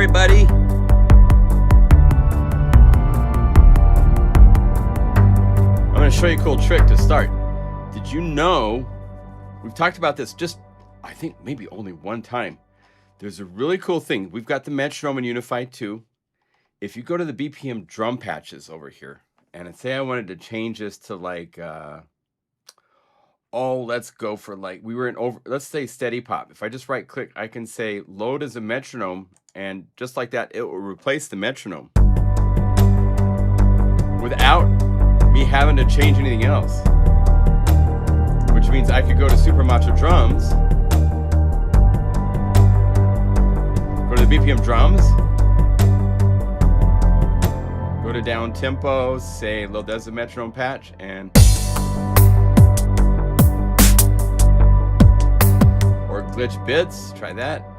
everybody. I'm going to show you a cool trick to start. Did you know, we've talked about this just, I think maybe only one time. There's a really cool thing. We've got the metronome in Unify 2. If you go to the BPM drum patches over here, and say I wanted to change this to like, let's go for like, let's say steady pop. If I just right click, I can say load as a metronome, and just like that, it will replace the metronome without me having to change anything else. Which means I could go to Super Macho Drums, go to the BPM drums, go to down tempo, say load as a metronome patch, and or glitch bits, try that.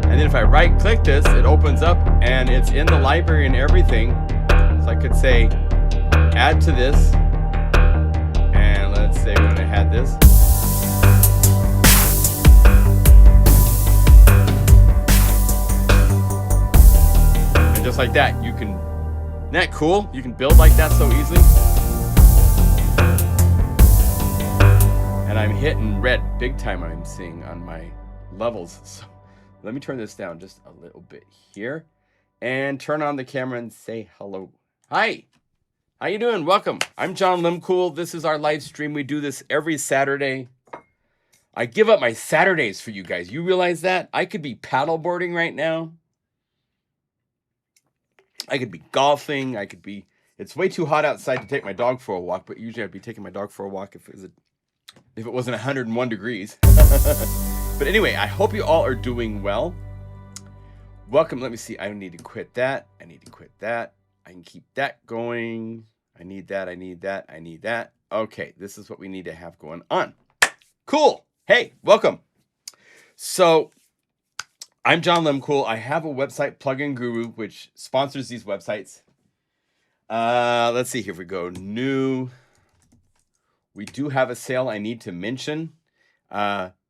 And then if I right click this, it opens up and it's in the library and everything. So I could say add to this, and let's say when I had this, and just like that, you can, isn't that cool? You can build like that so easily. And I'm hitting red big time, I'm seeing on my levels. So let me turn this down just a little bit here and turn on the camera and say hello. Hi, how you doing? Welcome. I'm John Limcool. This is our live stream. We do this every Saturday. I give up my Saturdays for you guys. You realize that? I could be paddleboarding right now. I could be golfing. I could be, it's way too hot outside to take my dog for a walk, but usually I'd be taking my dog for a walk if it wasn't 101 degrees. But anyway, I hope you all are doing well. Welcome. Let me see. I need to quit that. I need to quit that. I can keep that going. I need that. I need that. I need that. Okay, this is what we need to have going on. Cool. Hey, welcome. So I'm John Limcool. I have a website, Plugin Guru, which sponsors these websites. Let's see here. If we go new, we do have a sale I need to mention.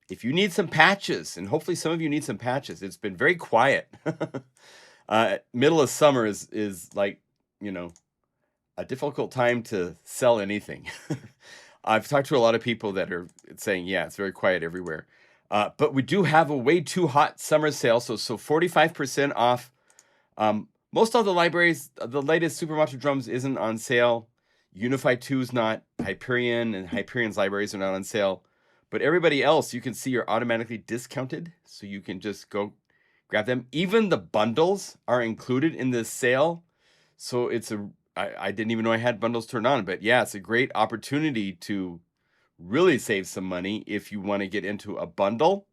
If you need some patches, and hopefully some of you need some patches, it's been very quiet. Middle of summer is like, you know, a difficult time to sell anything. I've talked to a lot of people that are saying, yeah, it's very quiet everywhere. But we do have a way too hot summer sale. So 45% off. Most of the libraries, the latest Super Macho Drums isn't on sale. Unify 2 is not. Hyperion and Hyperion's libraries are not on sale. But everybody else, you can see, are automatically discounted. So you can just go grab them. Even the bundles are included in this sale. So it's I didn't even know I had bundles turned on. But yeah, it's a great opportunity to really save some money if you want to get into a bundle.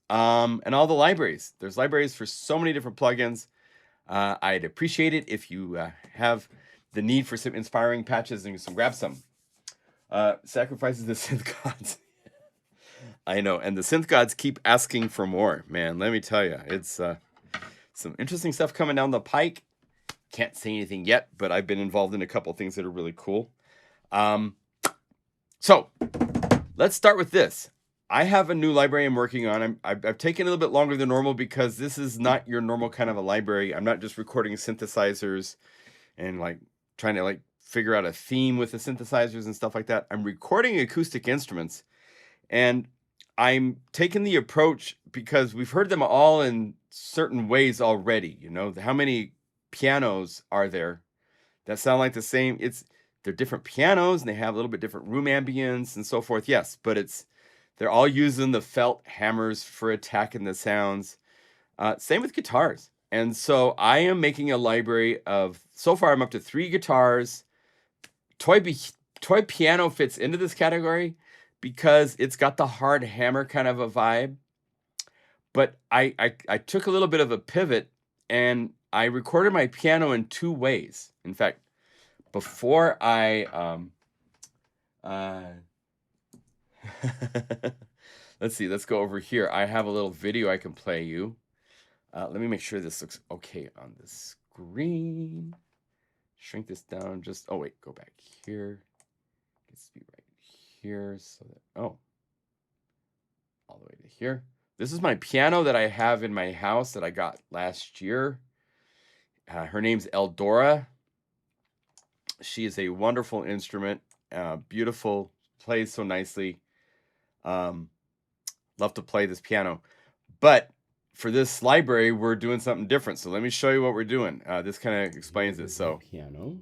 And all the libraries. There's libraries for so many different plugins. I'd appreciate it if you have the need for some inspiring patches and grab some. Sacrifices the synth gods. I know, and the synth gods keep asking for more, man. Let me tell you, it's some interesting stuff coming down the pike. Can't say anything yet, but I've been involved in a couple things that are really cool. So let's start with this. I have a new library I'm working on. I've taken a little bit longer than normal because this is not your normal kind of a library. I'm not just recording synthesizers and like trying to like figure out a theme with the synthesizers and stuff like that. I'm recording acoustic instruments, and I'm taking the approach because we've heard them all in certain ways already. You know, how many pianos are there that sound like the same? They're different pianos and they have a little bit different room ambience and so forth. Yes, but they're all using the felt hammers for attacking the sounds. Same with guitars. And so I am making a library of, so far I'm up to 3 guitars. Toy piano fits into this category because it's got the hard hammer kind of a vibe. But I took a little bit of a pivot and I recorded my piano in 2 ways. In fact, before I let's see, let's go over here. I have a little video I can play you. Let me make sure this looks okay on the screen. Shrink this down just, oh wait, go back here. Let's be right here so that, oh. here. This is my piano that I have in my house that I got last year. Her name's Eldora. She is a wonderful instrument, beautiful, plays so nicely. Love to play this piano. But for this library, we're doing something different. So let me show you what we're doing. This kind of explains it. So piano.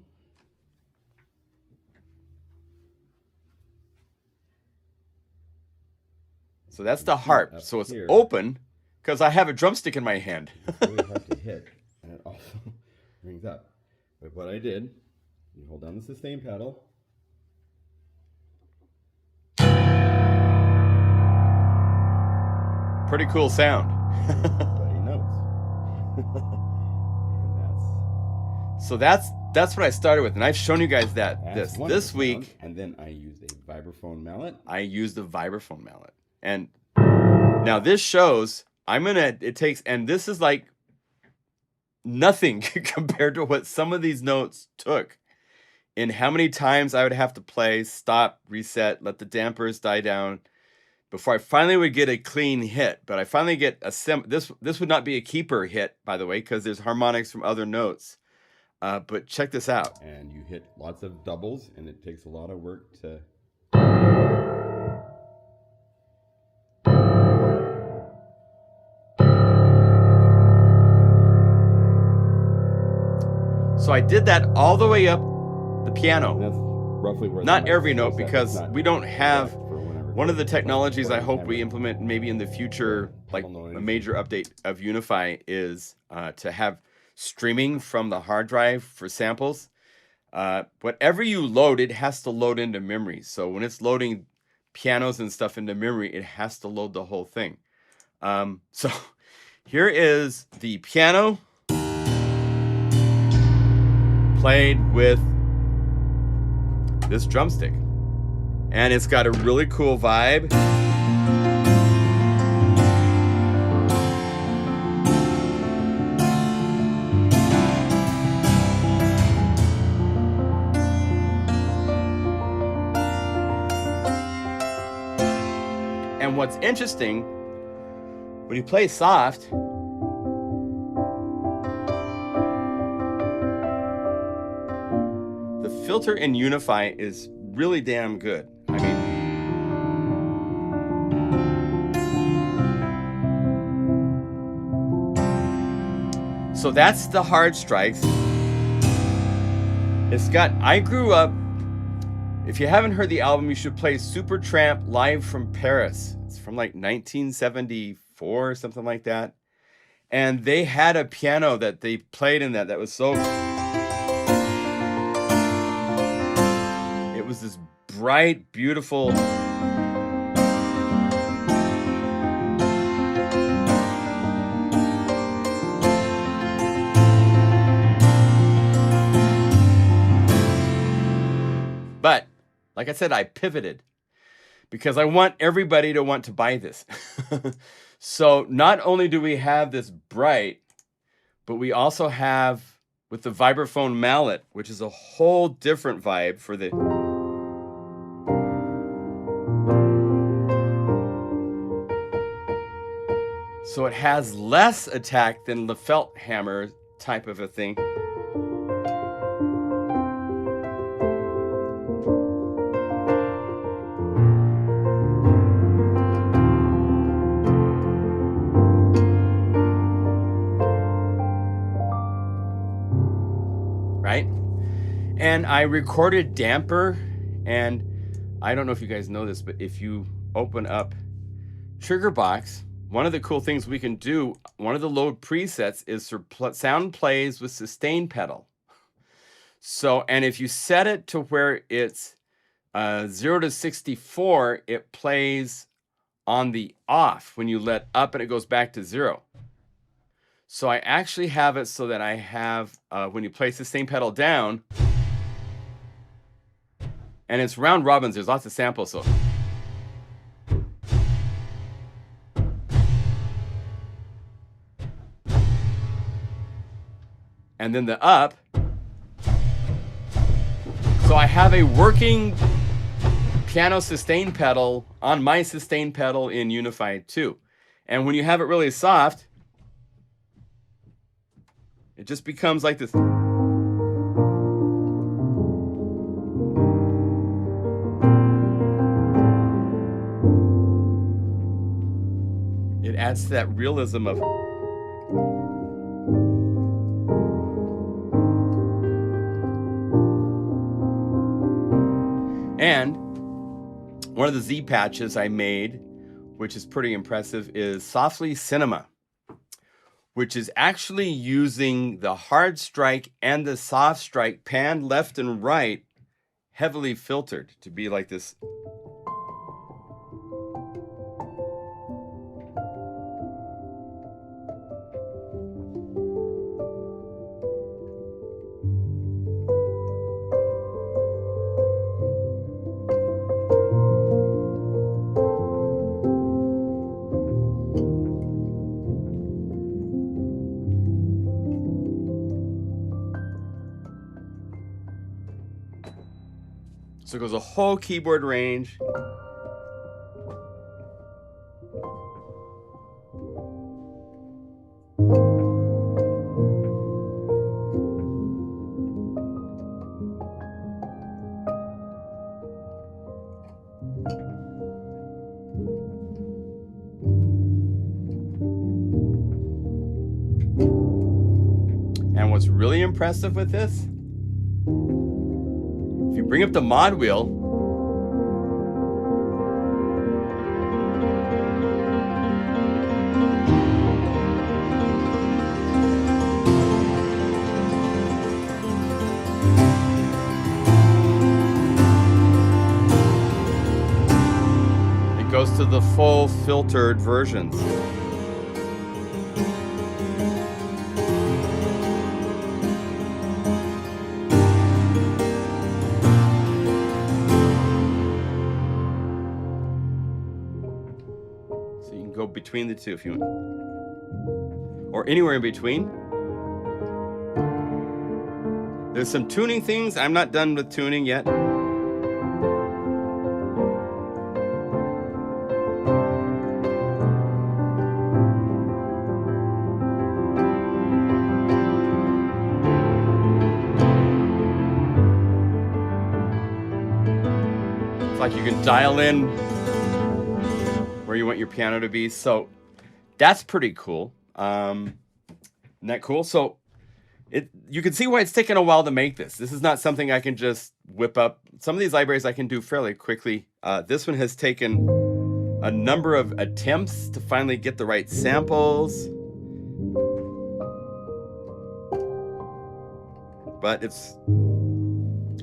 So that's the harp. So it's open because I have a drumstick in my hand. It's really hard to hit, and it also rings up. But what I did, you hold down the sustain pedal. Pretty cool sound. Play notes. And so that's what I started with, and I've shown you guys that this week. And then I used a vibraphone mallet. I used the vibraphone mallet. And now this shows and this is like nothing compared to what some of these notes took in how many times I would have to play, stop, reset, let the dampers die down before I finally would get a clean hit. But I finally get this would not be a keeper hit, by the way, because there's harmonics from other notes. But check this out. And you hit lots of doubles, and it takes a lot of work to... So I did that all the way up the piano. That's roughly where not every note, because we don't have one of the technologies I hope we implement maybe in the future, like a major update of Unify, is to have streaming from the hard drive for samples. Whatever you load, it has to load into memory. So when it's loading pianos and stuff into memory, it has to load the whole thing. So here is the piano played with this drumstick, and it's got a really cool vibe. And what's interesting, when you play soft, the filter in Unify is really damn good. I mean, so that's the hard strikes. I grew up, if you haven't heard the album, you should play Supertramp Live from Paris. It's from like 1974 or something like that. And they had a piano that they played in that was so... It was this bright, beautiful... But, like I said, I pivoted because I want everybody to want to buy this. So not only do we have this bright, but we also have with the vibraphone mallet, which is a whole different vibe for the... So it has less attack than the felt hammer type of a thing. Right? And I recorded damper, and I don't know if you guys know this, but if you open up Trigger Box, one of the cool things we can do, one of the load presets is for sound plays with sustain pedal. So, and if you set it to where it's 0 to 64, it plays on the off when you let up and it goes back to 0. So I actually have it so that I have, when you play sustain pedal down, and it's round robins, there's lots of samples, so. And then the up. So I have a working piano sustain pedal on my sustain pedal in Unify 2. And when you have it really soft, it just becomes like this. It adds to that realism of and one of the Z patches I made, which is pretty impressive, is Softly Cinema, which is actually using the hard strike and the soft strike panned left and right, heavily filtered to be like this. So it goes a whole keyboard range. And what's really impressive with this, if you bring up the mod wheel, it goes to the full filtered versions. Go between the two if you want, or anywhere in between. There's some tuning things. I'm not done with tuning yet. It's like you can dial in where you want your piano to be. So that's pretty cool. Isn't that cool? So you can see why it's taken a while to make this. This is not something I can just whip up. Some of these libraries I can do fairly quickly. This one has taken a number of attempts to finally get the right samples. But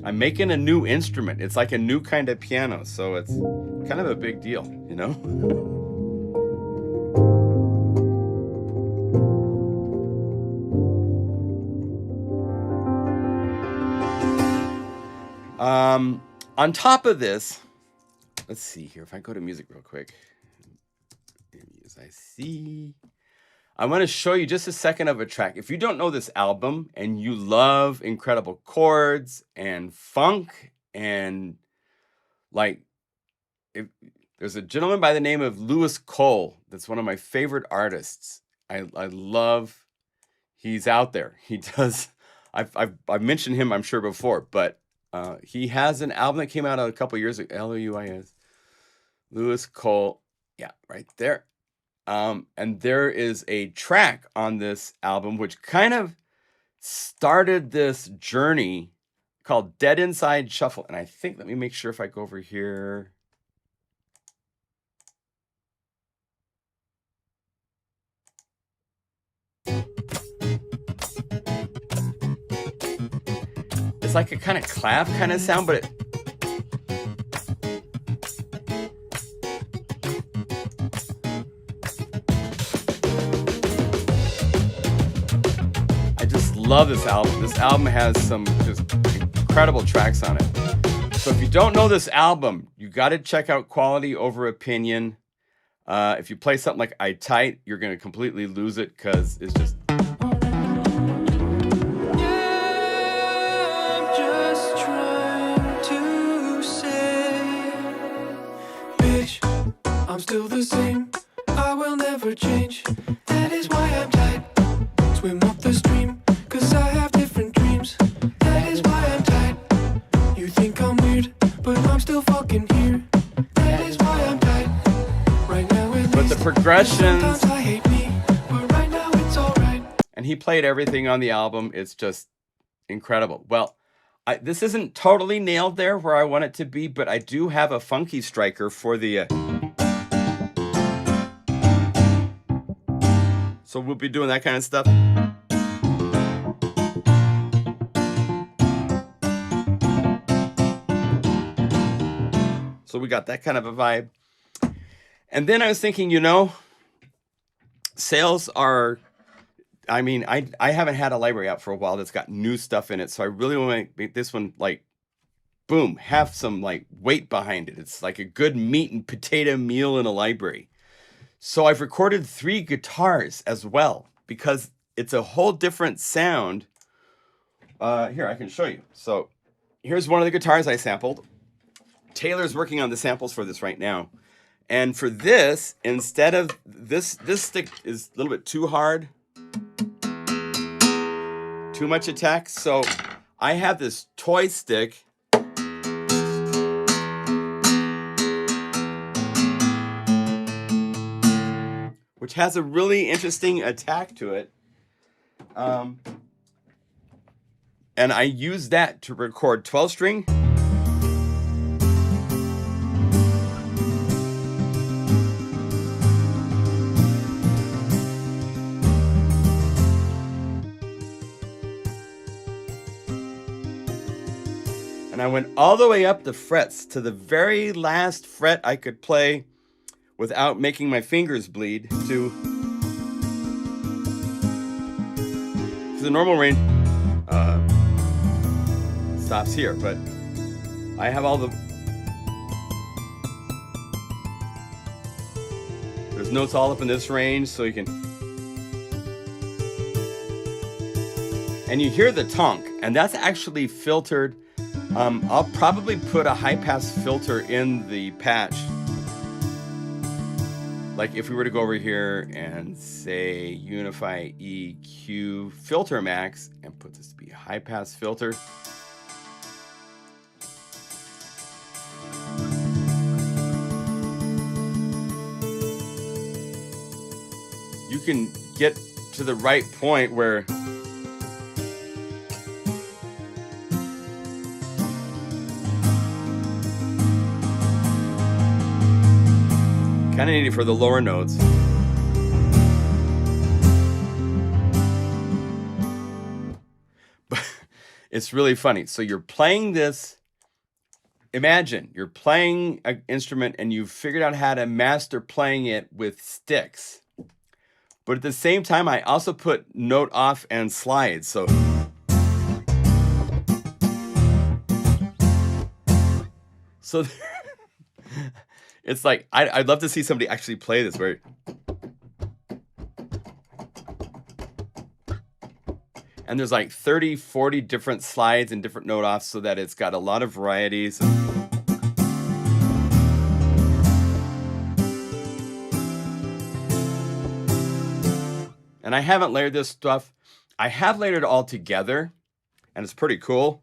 I'm making a new instrument. It's like a new kind of piano, so it's kind of a big deal, you know? On top of this, let's see here. If I go to music real quick, I want to show you just a second of a track. If you don't know this album and you love incredible chords and funk and there's a gentleman by the name of Lewis Cole that's one of my favorite artists. I love, he's out there. He does, I've mentioned him I'm sure before, but he has an album that came out a couple years ago, L-O-U-I-S, Lewis Cole, yeah, right there. And there is a track on this album which kind of started this journey called Dead Inside Shuffle. And I think, let me make sure if I go over here. It's like a kind of clap kind of sound, but I just love this album. This album has some just incredible tracks on it. So if you don't know this album, you got to check out Quality Over Opinion. If you play something like I Tight, you're going to completely lose it because it's just... I'm still the same. I will never change. That is why I'm tied. Swim up the stream, cause I have different dreams. That is why I'm tied. You think I'm weird, but I'm still fucking here. That is why I'm tied. Right now at But the progressions, sometimes I hate me, but right now it's alright. and he played everything on the album. It's just incredible. Well, this isn't totally nailed there where I want it to be, but I do have a funky striker for the... So we'll be doing that kind of stuff. So we got that kind of a vibe. And then I was thinking, you know, sales are... I mean, I haven't had a library out for a while that's got new stuff in it, so I really want to make this one, like, boom, have some, like, weight behind it. It's like a good meat and potato meal in a library. So I've recorded 3 guitars as well, because it's a whole different sound. Here, I can show you. So here's one of the guitars I sampled. Taylor's working on the samples for this right now. And for this, instead of this stick is a little bit too hard. Too much attack, so I have this toy stick which has a really interesting attack to it, and I use that to record 12-string. And I went all the way up the frets to the very last fret I could play without making my fingers bleed to the normal range. Stops here, but I have all the... There's notes all up in this range, so you can... And you hear the tonk, and that's actually filtered. I'll probably put a high-pass filter in the patch. Like if we were to go over here and say Unify EQ Filter Max and put this to be a high-pass filter. You can get to the right point where kind of need it for the lower notes. But it's really funny. So you're playing this. Imagine you're playing an instrument and you've figured out how to master playing it with sticks. But at the same time, I also put note off and slides. So it's like, I'd love to see somebody actually play this where... And there's like 30, 40 different slides and different note offs so that it's got a lot of varieties. And I haven't layered this stuff. I have layered it all together, and it's pretty cool.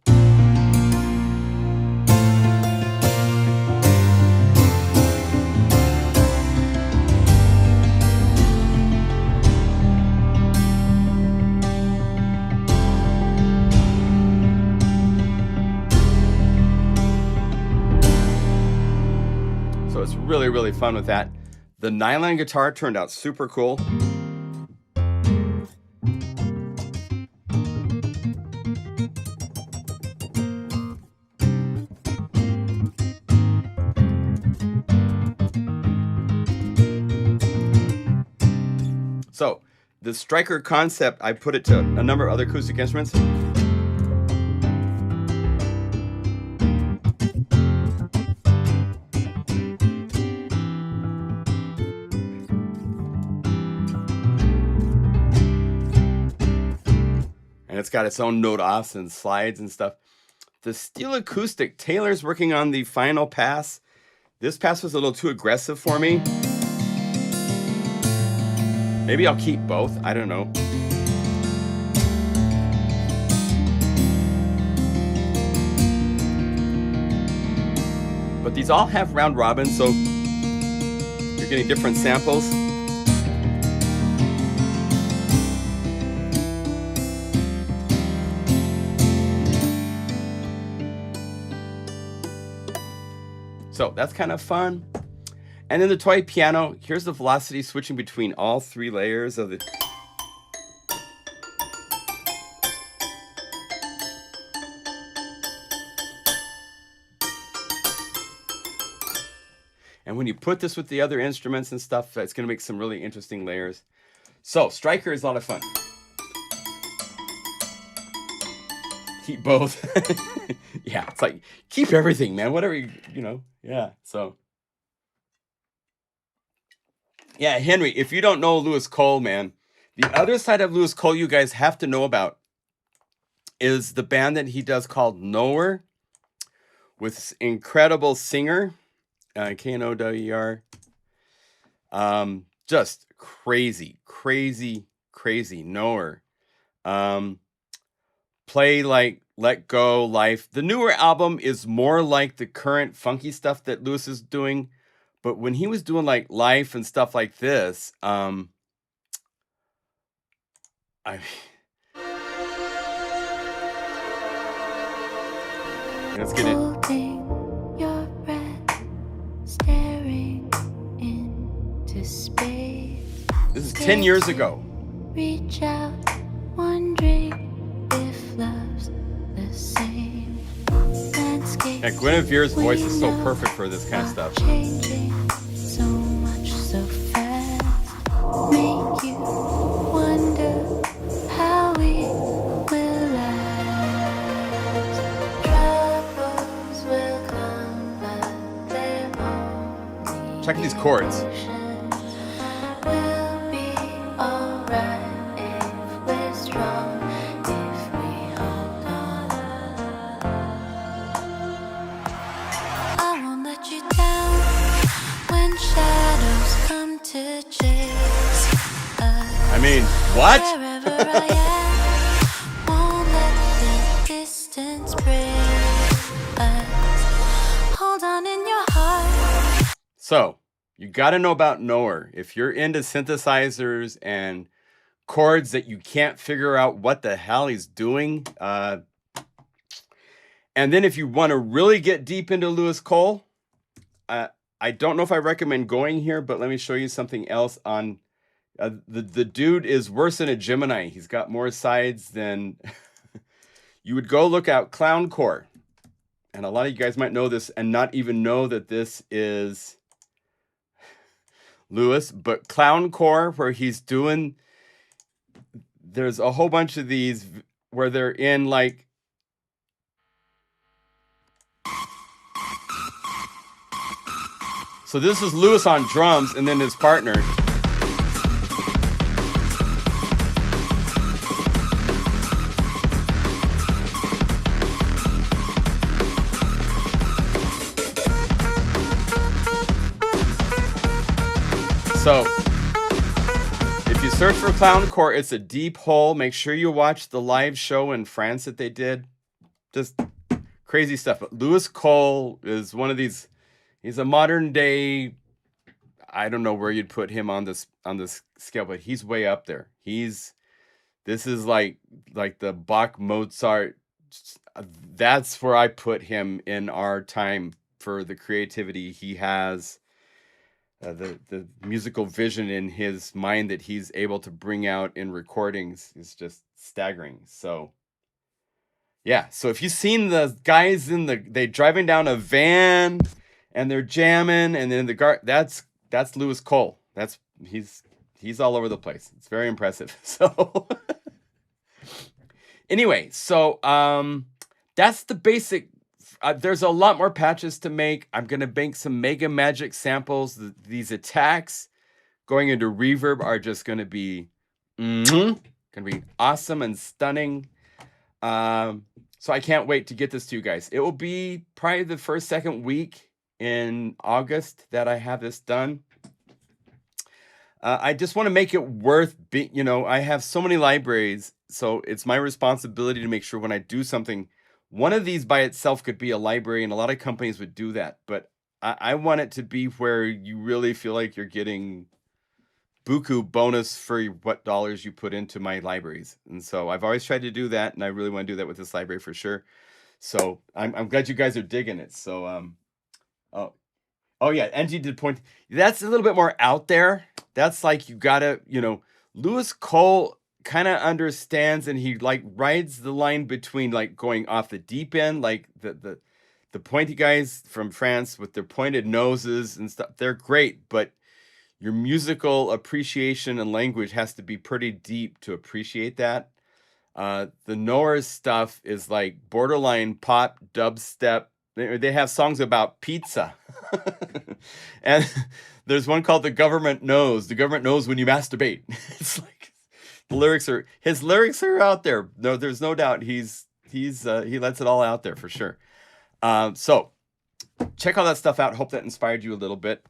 So it's really, really fun with that. The nylon guitar turned out super cool. So the striker concept, I put it to a number of other acoustic instruments. And it's got its own note offs and slides and stuff. The steel acoustic, Taylor's working on the final pass. This pass was a little too aggressive for me. Maybe I'll keep both. I don't know. But these all have round robin, so you're getting different samples. So that's kind of fun. And then the toy piano, here's the velocity switching between all 3 layers of the... And when you put this with the other instruments and stuff, it's going to make some really interesting layers. So Striker is a lot of fun. Keep both. Yeah, it's like, keep everything, man. Whatever, you know, yeah, so... Yeah, Henry, if you don't know Lewis Cole, man, the other side of Lewis Cole you guys have to know about is the band that he does called Knower with this incredible singer, Knower. Just crazy, crazy, crazy Knower. Play Like, Let Go, Life. The newer album is more like the current funky stuff that Lewis is doing. But when he was doing like Life and stuff like this, let's get it. Holding your breath, staring into space. This is 10 years ago. Reach out, wondering if love's the same. Landscape. Yeah, Guinevere's voice is so perfect for this kind of stuff. Changing so much so fast. Make you wonder how we will last. Troubles will come, but they're only Check these chords. We'll be alright if we're strong, if we hold on. I won't let you down when shadows come to chase us. I mean, what? Wherever I am, won't let the distance break us. Hold on in your heart. So, you got to know about Knower. If you're into synthesizers and chords that you can't figure out what the hell he's doing, and then if you want to really get deep into Lewis Cole, I don't know if I recommend going here, but let me show you something else on... the dude is worse than a Gemini. He's got more sides than... You would go look out Clowncore. And a lot of you guys might know this and not even know that this is Lewis. But Clowncore, where he's doing... There's a whole bunch of these where they're in like... So this is Lewis on drums and then his partner. So, if you search for Clowncore, it's a deep hole. Make sure you watch the live show in France that they did. Just crazy stuff. But Lewis Cole is one of these. He's a modern day. I don't know where you'd put him on this scale, but he's way up there. This is like the Bach, Mozart. That's where I put him in our time for the creativity he has. The musical vision in his mind that he's able to bring out in recordings is just staggering. So, yeah. So if you've seen the guys they driving down a van and they're jamming, and then that's Lewis Cole. He's all over the place. It's very impressive. So, anyway, so that's the basic. There's a lot more patches to make. I'm going to make some Mega Magic samples. These attacks going into reverb are just going to be awesome and stunning. So I can't wait to get this to you guys. It will be probably the first, second week in August that I have this done. I just want to make it worth being, I have so many libraries, so it's my responsibility to make sure when I do something, one of these by itself could be a library, and a lot of companies would do that, but I want it to be where you really feel like you're getting buku bonus for what dollars you put into my libraries. And so I've always tried to do that, and I really want to do that with this library for sure. So I'm glad you guys are digging it. So oh yeah, Angie did point. That's a little bit more out there. That's like you gotta, Lewis Cole kind of understands, and he like rides the line between like going off the deep end, like the pointy guys from France with their pointed noses and stuff. They're great, but your musical appreciation and language has to be pretty deep to appreciate that. The Noah's stuff is like borderline pop, dubstep. They have songs about pizza. And there's one called The Government Knows. The government knows when you masturbate. It's like his lyrics are out there. No, there's no doubt he lets it all out there for sure. So check all that stuff out. Hope that inspired you a little bit.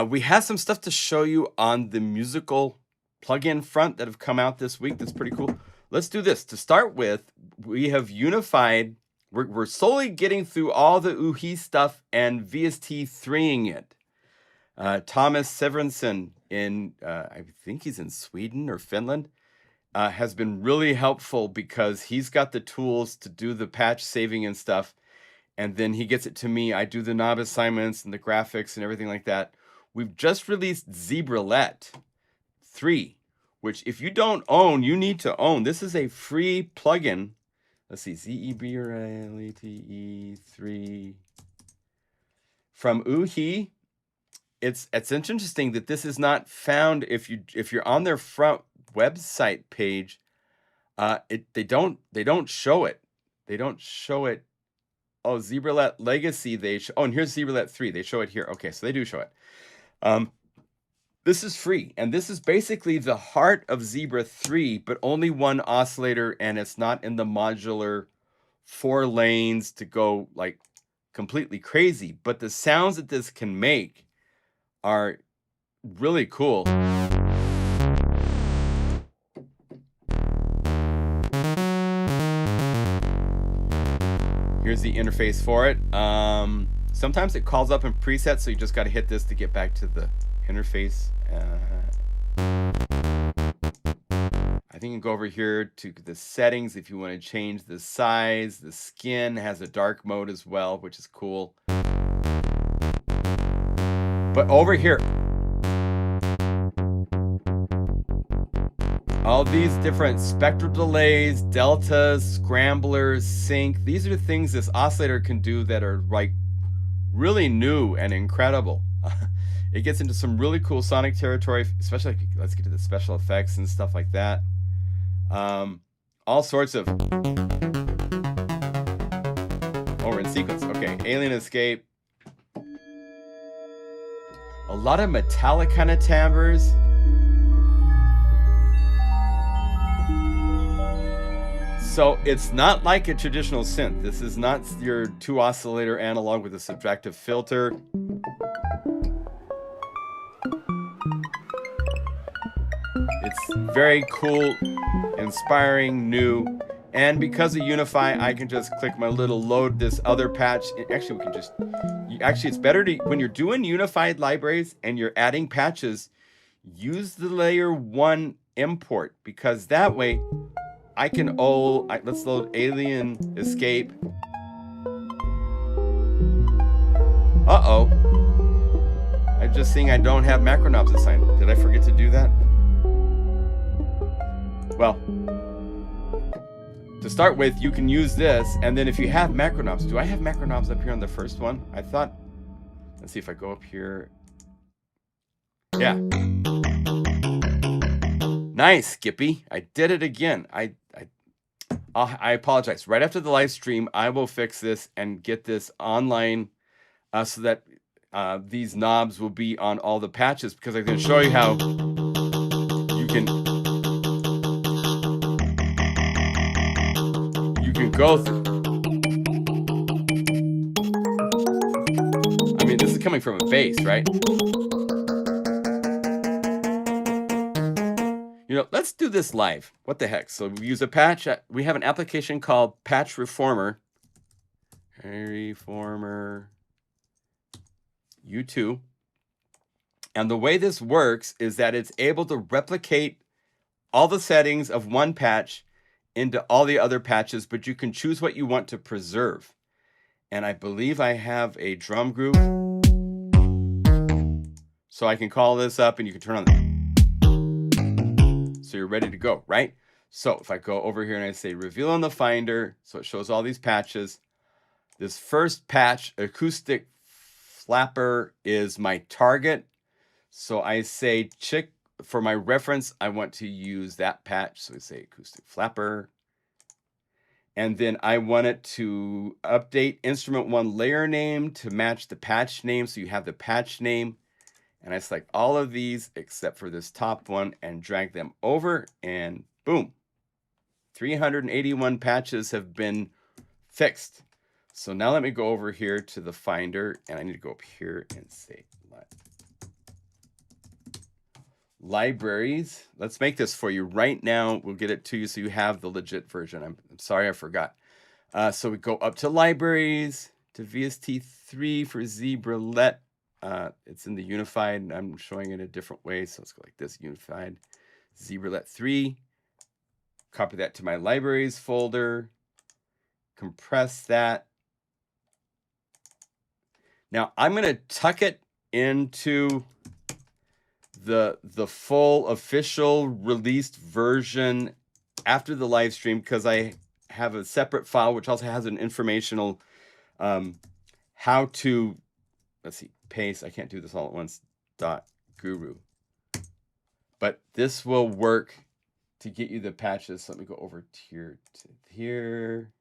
We have some stuff to show you on the musical plugin front that have come out this week. That's pretty cool. Let's do this. To start with, we have unified. We're slowly getting through all the UHI stuff and VST3ing it. Thomas Severinson I think he's in Sweden or Finland, has been really helpful because he's got the tools to do the patch saving and stuff. And then he gets it to me. I do the knob assignments and the graphics and everything like that. We've just released Zebralette3, which if you don't own, you need to own. This is a free plugin. Let's see, Zebralette3 from UHI. It's interesting that this is not found if you're on their front website page. They don't show it. They don't show it. Oh, Zebralette Legacy. And here's Zebralette3. They show it here. Okay, so they do show it. This is free, and this is basically the heart of Zebra 3, but only one oscillator, and it's not in the modular 4 lanes to go like completely crazy. But the sounds that this can make are really cool. Here's the interface for it. Sometimes it calls up in presets, so you just got to hit this to get back to the interface. I think you can go over here to the settings if you want to change the size. The skin has a dark mode as well, which is cool. But over here, all these different spectral delays, deltas, scramblers, sync. These are the things this oscillator can do that are like really new and incredible. It gets into some really cool sonic territory, especially let's get to the special effects and stuff like that. All sorts of. Oh, we're in sequence. Okay, Alien Escape. A lot of metallic kind of timbres. So it's not like a traditional synth. This is not your 2-oscillator analog with a subtractive filter. It's very cool, inspiring, new, and because of Unify, I can just click my little load this other patch. Actually, we can just. Actually, it's better to when you're doing unified libraries and you're adding patches, use the layer 1 import, because that way I can let's load Alien Escape. Uh-oh. I'm just seeing I don't have macro knobs assigned. Did I forget to do that? Well, to start with, you can use this, and then if you have macro knobs, do I have macro knobs up here on the first one? I thought, let's see if I go up here. Yeah. Nice, Skippy. I did it again. I apologize. Right after the live stream, I will fix this and get this online so that these knobs will be on all the patches, because I'm going to show you how you can go through. I mean, this is coming from a bass, right? You know, let's do this live. What the heck? So we use a patch. We have an application called Patch Reformer. Reformer U2. And the way this works is that it's able to replicate all the settings of one patch into all the other patches, but you can choose what you want to preserve. And I believe I have a drum groove. So I can call this up and you can turn on the... So you're ready to go, right? So if I go over here and I say reveal on the Finder, so it shows all these patches. This first patch, acoustic flapper, is my target. So I say check for my reference. I want to use that patch. So we say acoustic flapper. And then I want it to update instrument 1 layer name to match the patch name. So you have the patch name. And I select all of these except for this top one and drag them over, and boom, 381 patches have been fixed. So now let me go over here to the Finder, and I need to go up here and say libraries. Let's make this for you right now. We'll get it to you so you have the legit version. I'm sorry I forgot. So we go up to libraries, to VST3 for Zebralette. It's in the Unified, and I'm showing it a different way. So let's go like this, Unified Zebralette3. Copy that to my libraries folder. Compress that. Now I'm going to tuck it into the full official released version after the live stream, because I have a separate file which also has an informational how to, let's see, paste. I can't do this all at once. .guru. But this will work to get you the patches. So let me go over here to here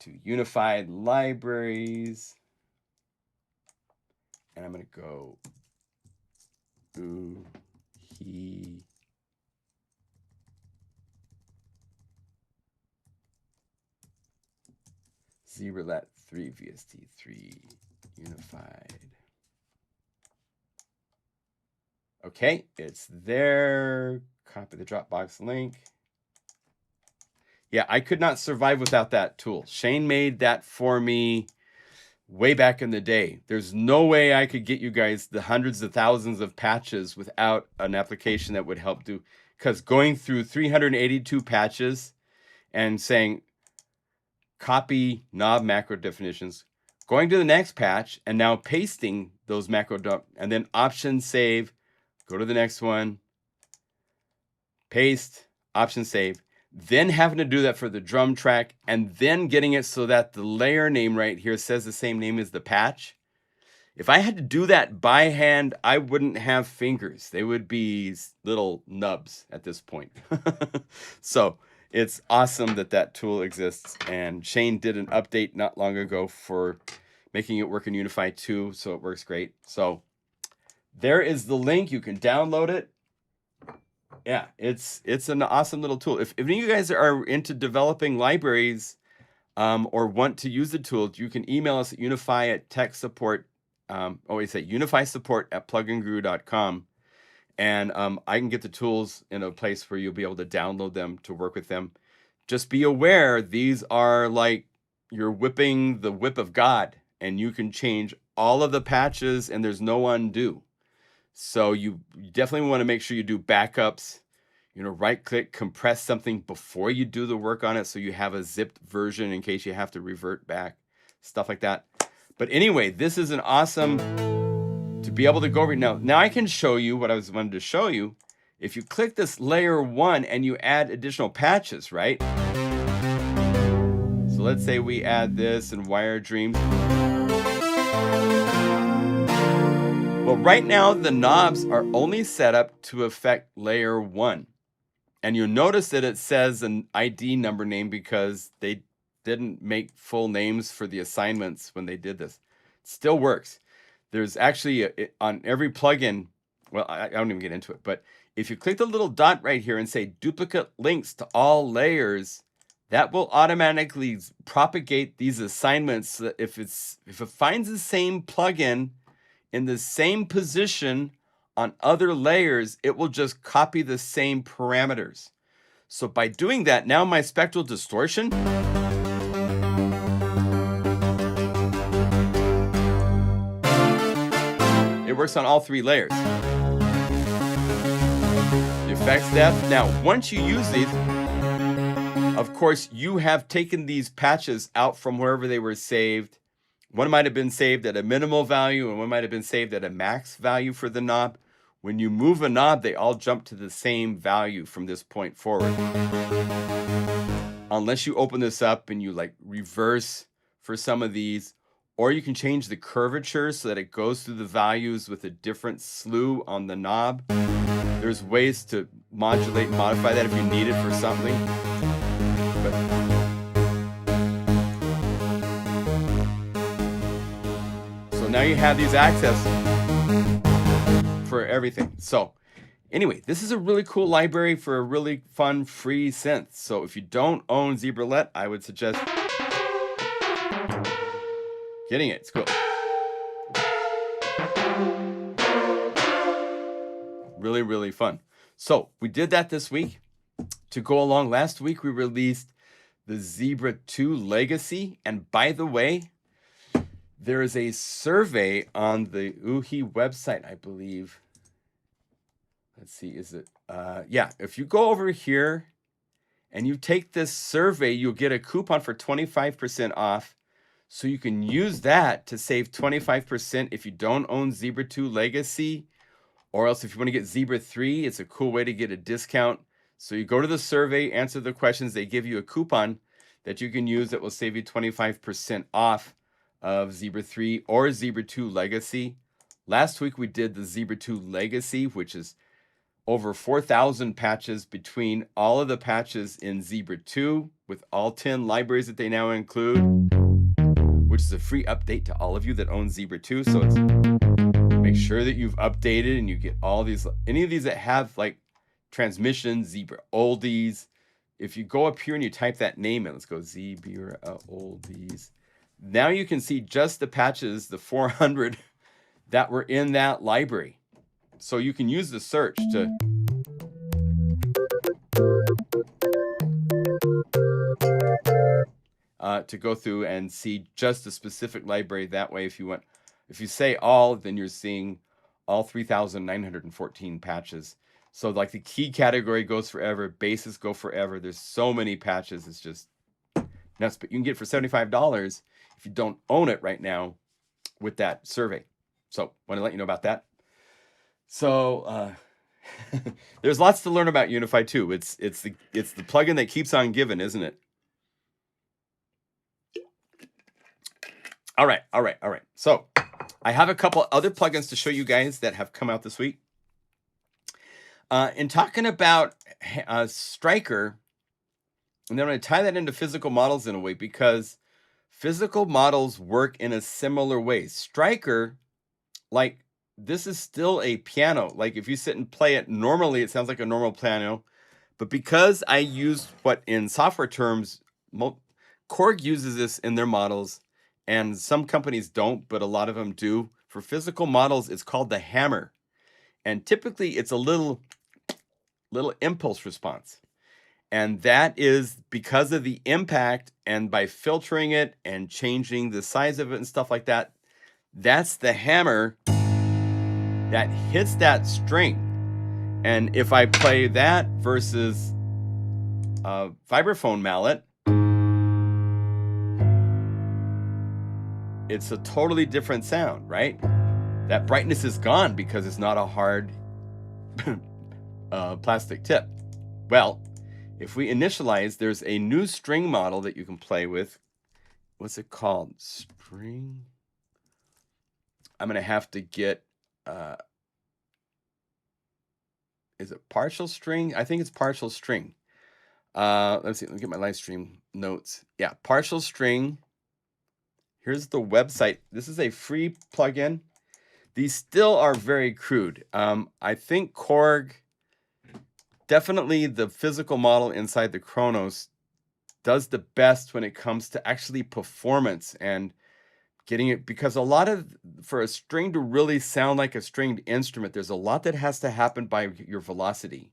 to Unified Libraries. And I'm going to go Zebralette3 VST3 Unified. Okay, it's there. Copy the Dropbox link. Yeah, I could not survive without that tool. Shane made that for me way back in the day. There's no way I could get you guys the hundreds of thousands of patches without an application that would help do, because going through 382 patches and saying copy knob macro definitions, going to the next patch and now pasting those macro and then option save, go to the next one, paste, option save, then having to do that for the drum track, and then getting it so that the layer name right here says the same name as the patch. If I had to do that by hand, I wouldn't have fingers. They would be little nubs at this point. So it's awesome that that tool exists. And Shane did an update not long ago for making it work in Unify 2, so it works great. So there is the link. You can download it. Yeah, it's an awesome little tool. If any of you guys are into developing libraries or want to use the tool, you can email us at Unify at tech support. Always say Unify support at plugandguru.com. And I can get the tools in a place where you'll be able to download them to work with them. Just be aware, these are like you're whipping the whip of God, and you can change all of the patches and there's no undo. So you definitely want to make sure you do backups, you know, right click, compress something before you do the work on it, so you have a zipped version in case you have to revert back, stuff like that. But anyway, this is an awesome to be able to go over now. Now I can show you what I wanted to show you. If you click this layer 1 and you add additional patches, right? So let's say we add this and Wire Dreams. Well, right now the knobs are only set up to affect layer 1. And you'll notice that it says an ID number name because they didn't make full names for the assignments when they did this. It still works. There's actually on every plugin, well, I don't even get into it, but if you click the little dot right here and say duplicate links to all layers, that will automatically propagate these assignments so that if it finds the same plugin in the same position on other layers, it will just copy the same parameters. So by doing that, now my spectral distortion it works on all 3 layers. The effects depth. Now, once you use these, of course, you have taken these patches out from wherever they were saved. One might have been saved at a minimal value, and one might have been saved at a max value for the knob. When you move a knob, they all jump to the same value from this point forward. Unless you open this up and you like reverse for some of these, or you can change the curvature so that it goes through the values with a different slew on the knob. There's ways to modulate and modify that if you need it for something. So now you have these access for everything. So anyway, this is a really cool library for a really fun free synth. So if you don't own Zebralette, I would suggest getting it. It's cool. Really, really fun. So we did that this week. To go along, last week we released the Zebra 2 Legacy. And by the way, there is a survey on the UHI website, I believe. Let's see, is it? Yeah, if you go over here and you take this survey, you'll get a coupon for 25% off. So you can use that to save 25% if you don't own Zebra 2 Legacy. Or else if you want to get Zebra 3, it's a cool way to get a discount. So you go to the survey, answer the questions, they give you a coupon that you can use that will save you 25% off of Zebra 3 or Zebra 2 Legacy. Last week we did the Zebra 2 Legacy, which is over 4,000 patches between all of the patches in Zebra 2 with all 10 libraries that they now include, which is a free update to all of you that own Zebra 2. So it's make sure that you've updated and you get all these, any of these that have like transmissions, Zebra Oldies. If you go up here and you type that name in, let's go Zebra Oldies. Now you can see just the patches, the 400 that were in that library. So you can use the search to go through and see just the specific library. That way, if you say all, then you're seeing all 3,914 patches. So like the key category goes forever, basses go forever. There's so many patches, it's just nuts. But you can get it for $75 if you don't own it right now with that survey. So want to let you know about that. So there's lots to learn about Unify too. It's the plugin that keeps on giving, isn't it? All right. So I have a couple other plugins to show you guys that have come out this week. In talking about Striker, and then I'm going to tie that into physical models in a way, because physical models work in a similar way. Striker, like, this is still a piano. Like, if you sit and play it normally, it sounds like a normal piano. But because I used what in software terms, Korg uses this in their models, and some companies don't, but a lot of them do. For physical models, it's called the hammer. And typically, it's a little impulse response. And that is because of the impact, and by filtering it and changing the size of it and stuff like that, that's the hammer that hits that string. And if I play that versus a vibraphone mallet, it's a totally different sound, right? That brightness is gone because it's not a hard plastic tip. Well, if we initialize, there's a new string model that you can play with. What's it called? String. I'm going to have to get, is it partial string? I think it's partial string. Let's see, let me get my live stream notes. Yeah, partial string. Here's the website. This is a free plugin. These still are very crude. I think Korg, definitely the physical model inside the Kronos, does the best when it comes to actually performance and getting it, because a lot of, for a string to really sound like a stringed instrument, there's a lot that has to happen by your velocity.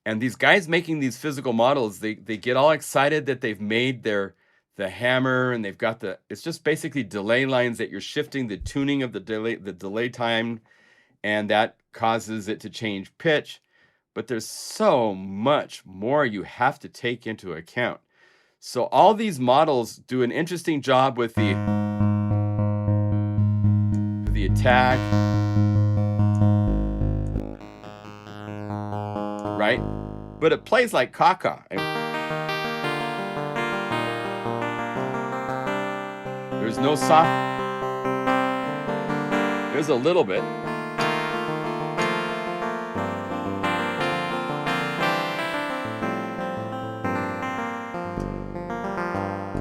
And these guys making these physical models, they get all excited that they've made the hammer, and they've got it's just basically delay lines that you're shifting the tuning of the delay time, and that causes it to change pitch. But there's so much more you have to take into account. So all these models do an interesting job with the attack, right? But it plays like caca. There's no soft. There's a little bit.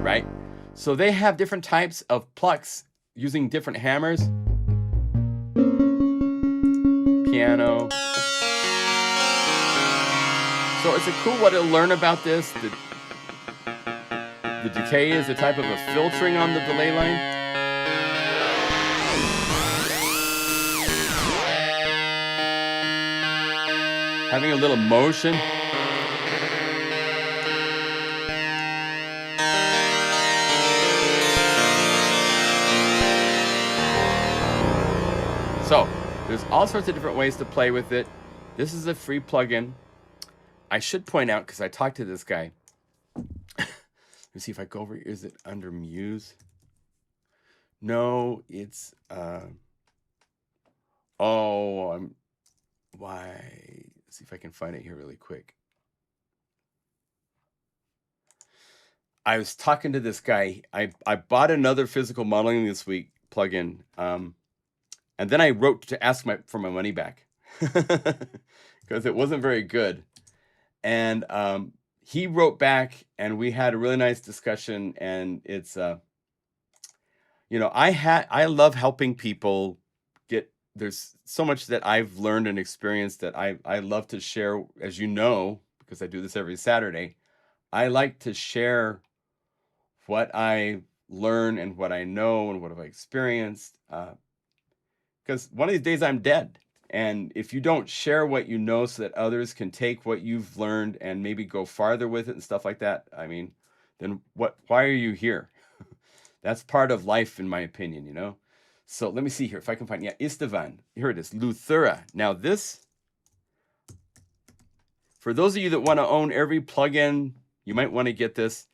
Right? So they have different types of plucks using different hammers. Piano. So it's a cool way to learn about this. The decay is a type of a filtering on the delay line. Having a little motion. So there's all sorts of different ways to play with it. This is a free plugin. I should point out, because I talked to this guy. Let me see if I go over. Is it under Muse? No, it's why? Let's see if I can find it here really quick. I was talking to this guy. I bought another physical modeling this week plugin, and then I wrote to ask for my money back because it wasn't very good. And he wrote back, and we had a really nice discussion. And it's, I love helping people get. There's so much that I've learned and experienced that I love to share, as you know, because I do this every Saturday. I like to share what I learn and what I know and what have I experienced. Because one of these days I'm dead. And if you don't share what you know so that others can take what you've learned and maybe go farther with it and stuff like that, I mean, then why are you here? That's part of life, in my opinion, you know? So let me see here if I can find, Istvan. Here it is, Luthera. Now this, for those of you that want to own every plugin, you might want to get this.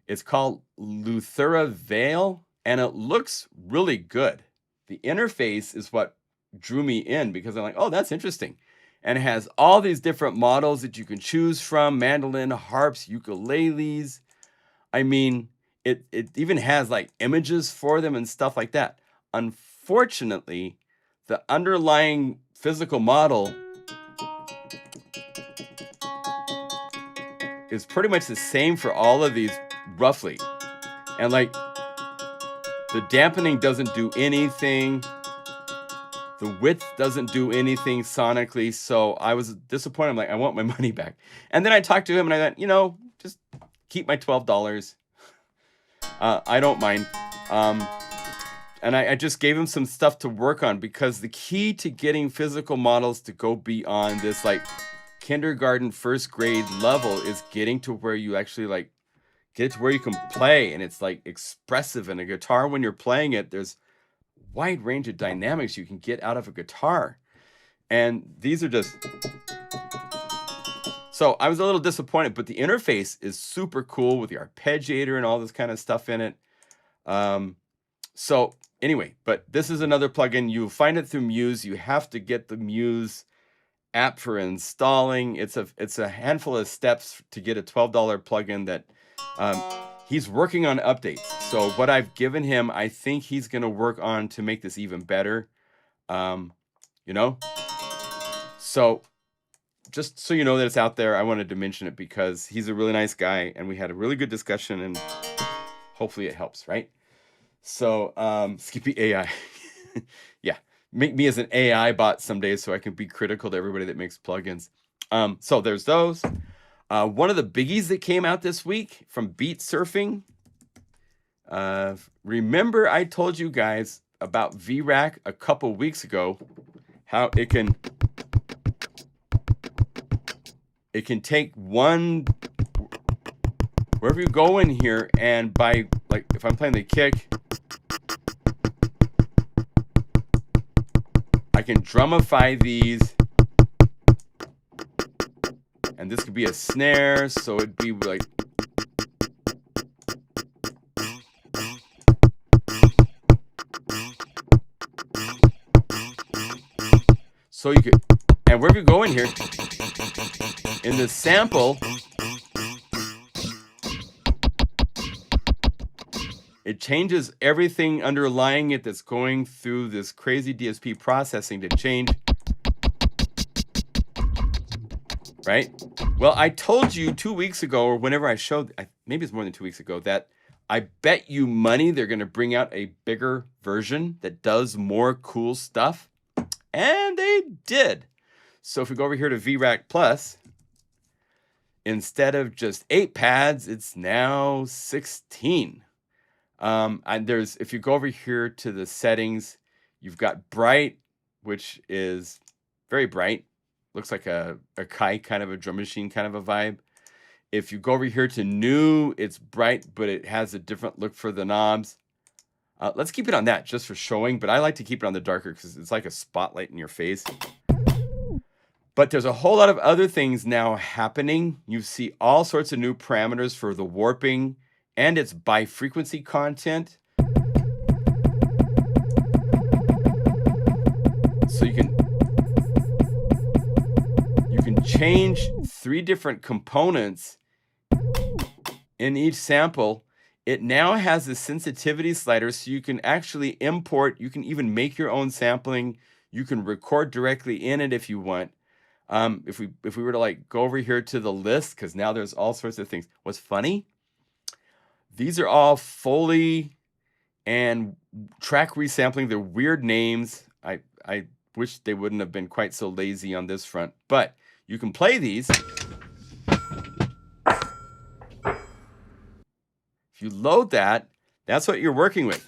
It's called Luthera Veil, and it looks really good. The interface is what drew me in, because I'm like, oh, that's interesting. And it has all these different models that you can choose from: mandolin, harps, ukuleles. I mean, it even has like images for them and stuff like that. Unfortunately, the underlying physical model is pretty much the same for all of these, roughly. And like, the dampening doesn't do anything. The width doesn't do anything sonically. So I was disappointed. I'm like, I want my money back. And then I talked to him and I thought, just keep my $12. I don't mind. And I just gave him some stuff to work on, because the key to getting physical models to go beyond this like kindergarten, first grade level is getting to where you actually like get it to where you can play and it's like expressive. And a guitar, when you're playing it, there's wide range of dynamics you can get out of a guitar. And these are just, so I was a little disappointed, but the interface is super cool with the arpeggiator and all this kind of stuff in it. So anyway, but this is another plugin. You'll find it through Muse. You have to get the Muse app for installing. It's a handful of steps to get a $12 plugin that he's working on updates. So what I've given him, I think he's going to work on to make this even better. So just so you know that it's out there, I wanted to mention it because he's a really nice guy and we had a really good discussion and hopefully it helps, right? So Skippy AI. Yeah, make me as an AI bot someday so I can be critical to everybody that makes plugins. So there's those. One of the biggies that came out this week from Beat Surfing. Remember I told you guys about VRAC a couple weeks ago, how it can take one, wherever you go in here, and by, like, if I'm playing the kick, I can drumify these, and this could be a snare, so it'd be like, so you could, and wherever you go in here, in the sample, it changes everything underlying it that's going through this crazy DSP processing to change. Right? Well, I told you 2 weeks ago, or whenever I showed, maybe it's more than 2 weeks ago, that I bet you money they're going to bring out a bigger version that does more cool stuff. And they did. So if we go over here to VRAC Plus, instead of just 8 pads, it's now 16. And there's, if you go over here to the settings, you've got bright, which is very bright. Looks like a Kai kind of a drum machine kind of a vibe. If you go over here to new, it's bright, but it has a different look for the knobs. Let's keep it on that just for showing, but I like to keep it on the darker because it's like a spotlight in your face. But there's a whole lot of other things now happening. You see all sorts of new parameters for the warping and its bi-frequency content. So you can change 3 different components in each sample. It now has a sensitivity slider, so you can actually import, you can even make your own sampling. You can record directly in it if you want. If we were to like go over here to the list, because now there's all sorts of things. What's funny? These are all Foley and track resampling. They're weird names. I wish they wouldn't have been quite so lazy on this front, but you can play these. If you load that, that's what you're working with.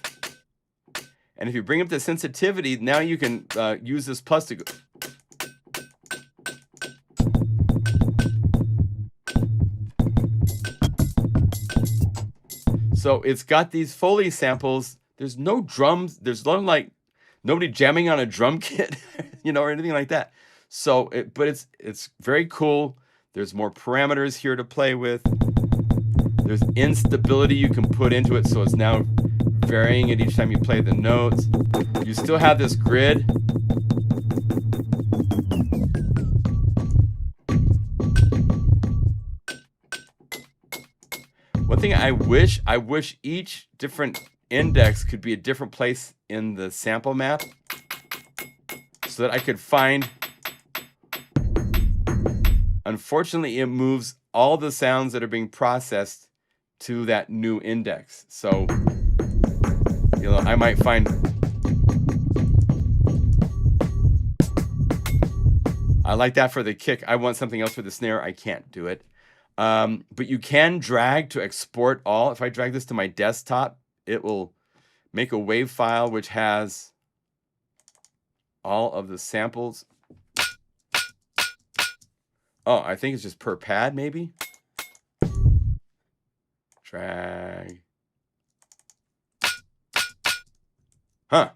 And if you bring up the sensitivity, now you can use this plus to go. So it's got these Foley samples. There's no drums. There's no like nobody jamming on a drum kit, you know, or anything like that. So, but it's very cool. There's more parameters here to play with. There's instability you can put into it, so it's now varying it each time you play the notes. You still have this grid. One thing I wish each different index could be a different place in the sample map so that I could find. Unfortunately, it moves all the sounds that are being processed to that new index. So, you know, I might find. I like that for the kick. I want something else for the snare. I can't do it. But you can drag to export all. If I drag this to my desktop, it will make a WAV file which has all of the samples. Oh, I think it's just per pad, maybe. Drag. Huh.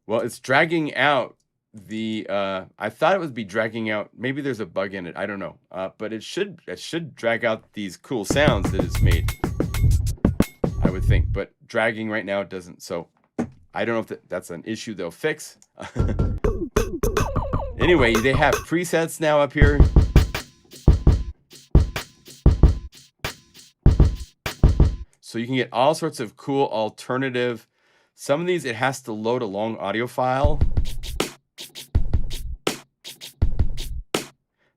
Well, it's dragging out the I thought it would be dragging out, maybe there's a bug in it, I don't know, but it should drag out these cool sounds that it's made, I would think, but dragging right now it doesn't. So I don't know if that's an issue they'll fix. Anyway, they have presets now up here. So you can get all sorts of cool alternative. Some of these it has to load a long audio file.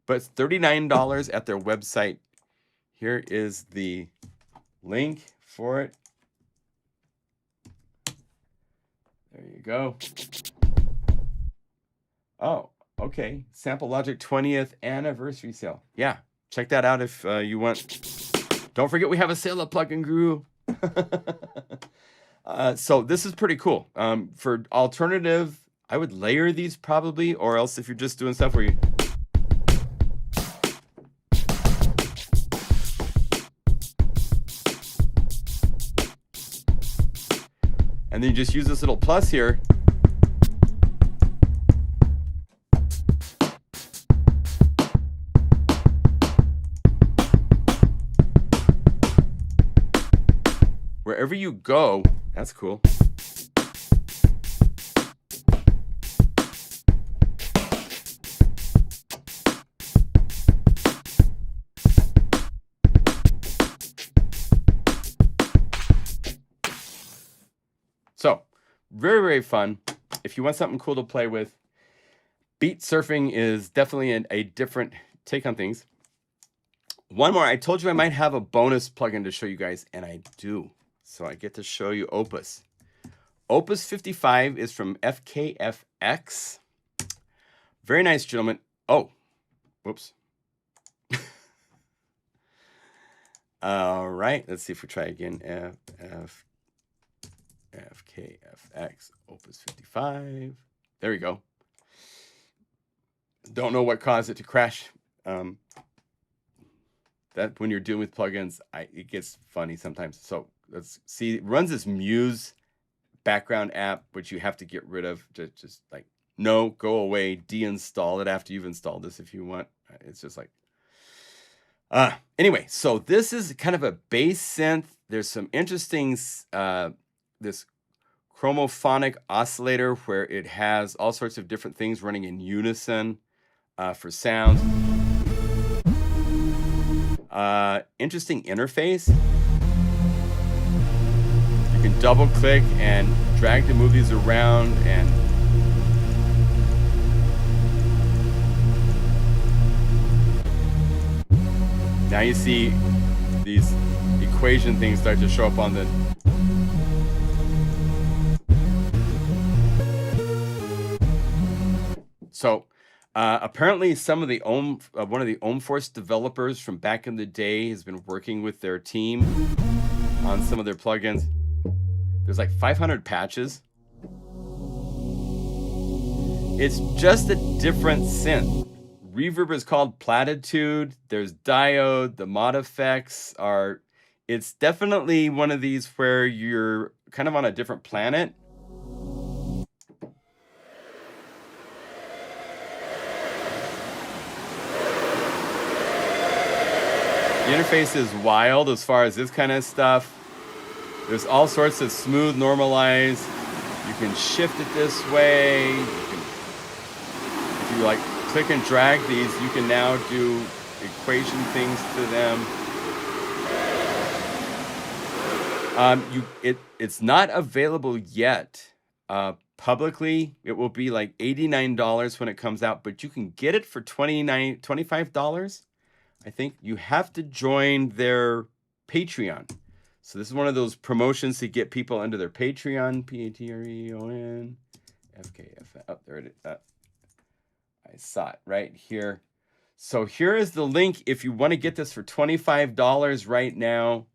But it's $39 at their website. Here is the link for it. There you go. Oh, okay. Sample Logic 20th anniversary sale. Yeah, check that out if you want. Don't forget we have a sale at Plugin Guru. So this is pretty cool. For alternative, I would layer these probably, or else if you're just doing stuff where you... And then you just use this little plus here. Wherever you go, that's cool. So, very, very fun. If you want something cool to play with, beat surfing is definitely a different take on things. One more, I told you I might have a bonus plugin to show you guys, and I do. So I get to show you Opus. Opus 55 is from FKFX. Very nice, gentlemen. Oh, whoops. All right, let's see if we try again. FKFX Opus 55. There we go. Don't know what caused it to crash. That when you're dealing with plugins, it gets funny sometimes. So let's see. It runs this Muse background app, which you have to get rid of. Just like, no, go away. Deinstall it after you've installed this if you want. It's just like, anyway. So this is kind of a bass synth. There's some interesting this chromophonic oscillator where it has all sorts of different things running in unison for sounds. Interesting interface. You can double click and drag to move these around, and now you see these equation things start to show up on the so apparently some of the one of the Ohmforce developers from back in the day has been working with their team on some of their plugins. There's like 500 patches. It's just a different synth. Reverb is called Platitude. There's Diode. The mod effects are... It's definitely one of these where you're kind of on a different planet. The interface is wild as far as this kind of stuff. There's all sorts of smooth normalize. You can shift it this way. If you like click and drag these, you can now do equation things to them. It's not available yet publicly. It will be like $89 when it comes out, but you can get it for $25. I think you have to join their Patreon. So this is one of those promotions to get people into their Patreon. Patreon. FKF. Oh, there it is. I saw it right here. So here is the link if you want to get this for $25 right now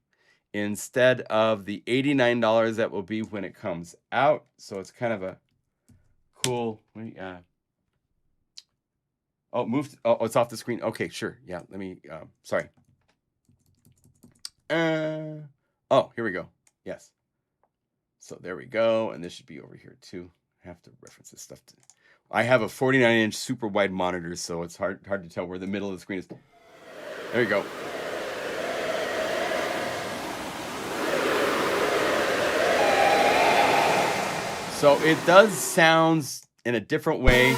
instead of the $89 that will be when it comes out. So it's kind of a cool... Oh, moved. Oh, it's off the screen. Okay, sure. Yeah, let me, sorry. Oh, here we go. Yes. So there we go. And this should be over here too. I have to reference this stuff. I have a 49-inch super wide monitor, so it's hard to tell where the middle of the screen is. There you go. So it does sounds in a different way.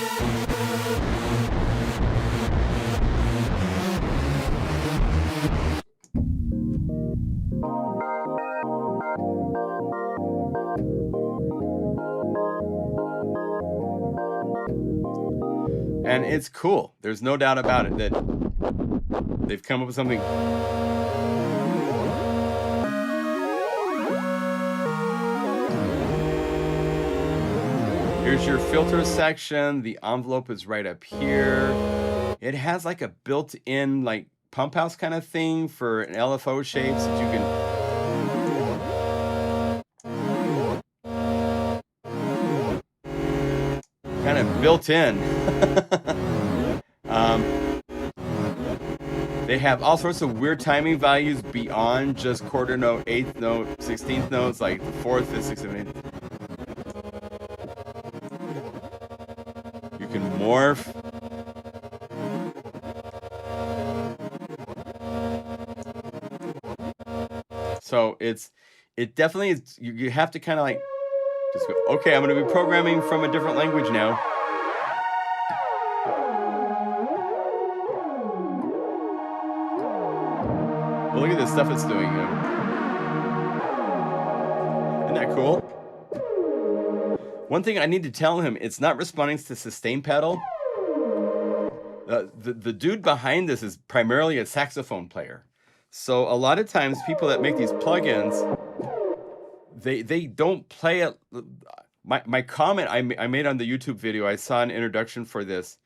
And it's cool. There's no doubt about it that they've come up with something. Here's your filter section. The envelope is right up here. It has like a built-in like pump house kind of thing for an LFO shapes that you can kind of built in. They have all sorts of weird timing values beyond just quarter note, eighth note, 16th notes, like the 4th, 5th, 6th, 7th, 8th. You can morph. So it definitely is, you have to kind of like just go, okay, I'm going to be programming from a different language now. But look at this stuff it's doing. Isn't that cool? One thing I need to tell him, it's not responding to sustain pedal. The dude behind this is primarily a saxophone player. So a lot of times people that make these plugins, they don't play it. My comment I made on the YouTube video, I saw an introduction for this,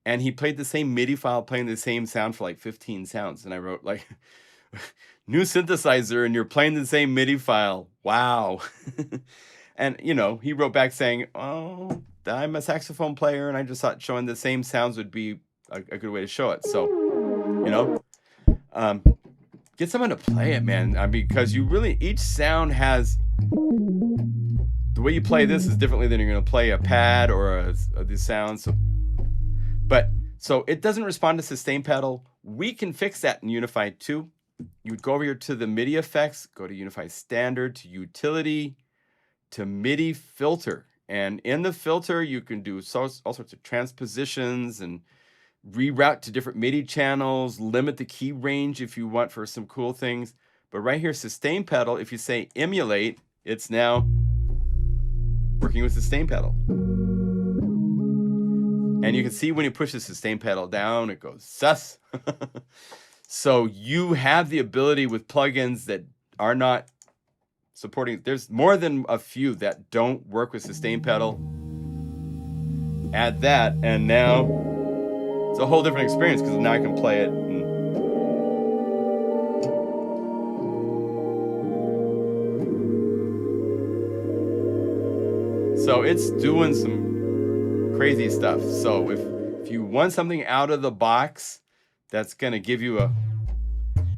and he played the same MIDI file playing the same sound for like 15 sounds. And I wrote like, new synthesizer and you're playing the same MIDI file. Wow. And, you know, he wrote back saying, oh, I'm a saxophone player and I just thought showing the same sounds would be a good way to show it. So, you know, get someone to play it, man. Because you really, each sound has, the way you play this is differently than you're going to play a pad or the sounds. So it doesn't respond to sustain pedal. We can fix that in Unify too. You would go over here to the MIDI effects, go to Unify standard, to utility, to MIDI filter. And in the filter, you can do all sorts of transpositions and reroute to different MIDI channels, limit the key range if you want for some cool things. But right here, sustain pedal, if you say emulate, it's now working with sustain pedal. And you can see when you push the sustain pedal down, it goes sus. So you have the ability with plugins that are not supporting. There's more than a few that don't work with sustain pedal. Add that, and now it's a whole different experience because now I can play it. So it's doing some crazy stuff. So if you want something out of the box, that's going to give you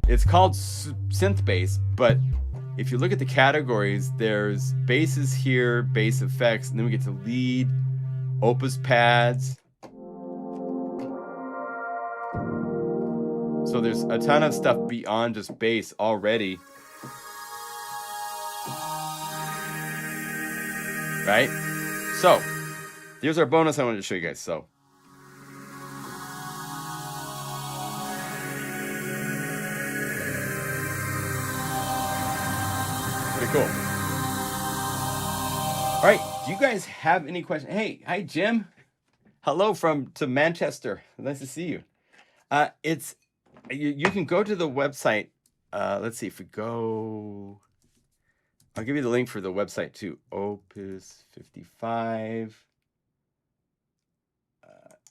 it's called synth bass, but if you look at the categories, there's basses here, bass effects, and then we get to lead, opus pads. So there's a ton of stuff beyond just bass already. Right? So, here's our bonus I wanted to show you guys. So, pretty cool. All right, do you guys have any questions? Hey, hi Jim. Hello to Manchester. Nice to see you. You can go to the website. Let's see if we go. I'll give you the link for the website too. Opus 55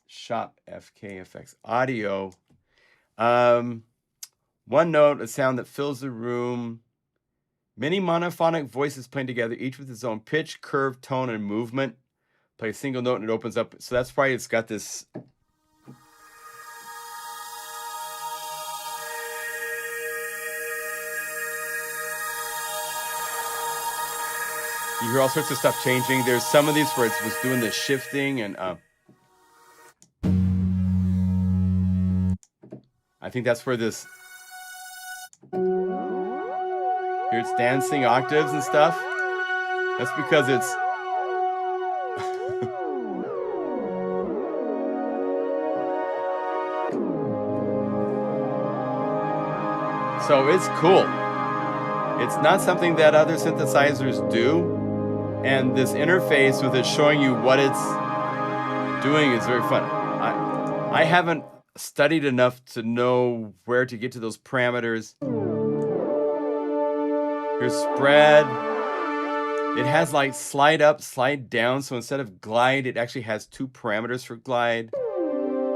shop FKFX audio. One note, a sound that fills the room. Many monophonic voices playing together, each with its own pitch, curve, tone, and movement. Play a single note and it opens up. So that's why it's got this. You hear all sorts of stuff changing. There's some of these where it was doing the shifting and I think that's where this. Here it's dancing octaves and stuff. That's because it's. So it's cool. It's not something that other synthesizers do. And this interface with it showing you what it's doing is very fun. I haven't studied enough to know where to get to those parameters. Here's spread. It has like slide up, slide down. So instead of glide, it actually has two parameters for glide.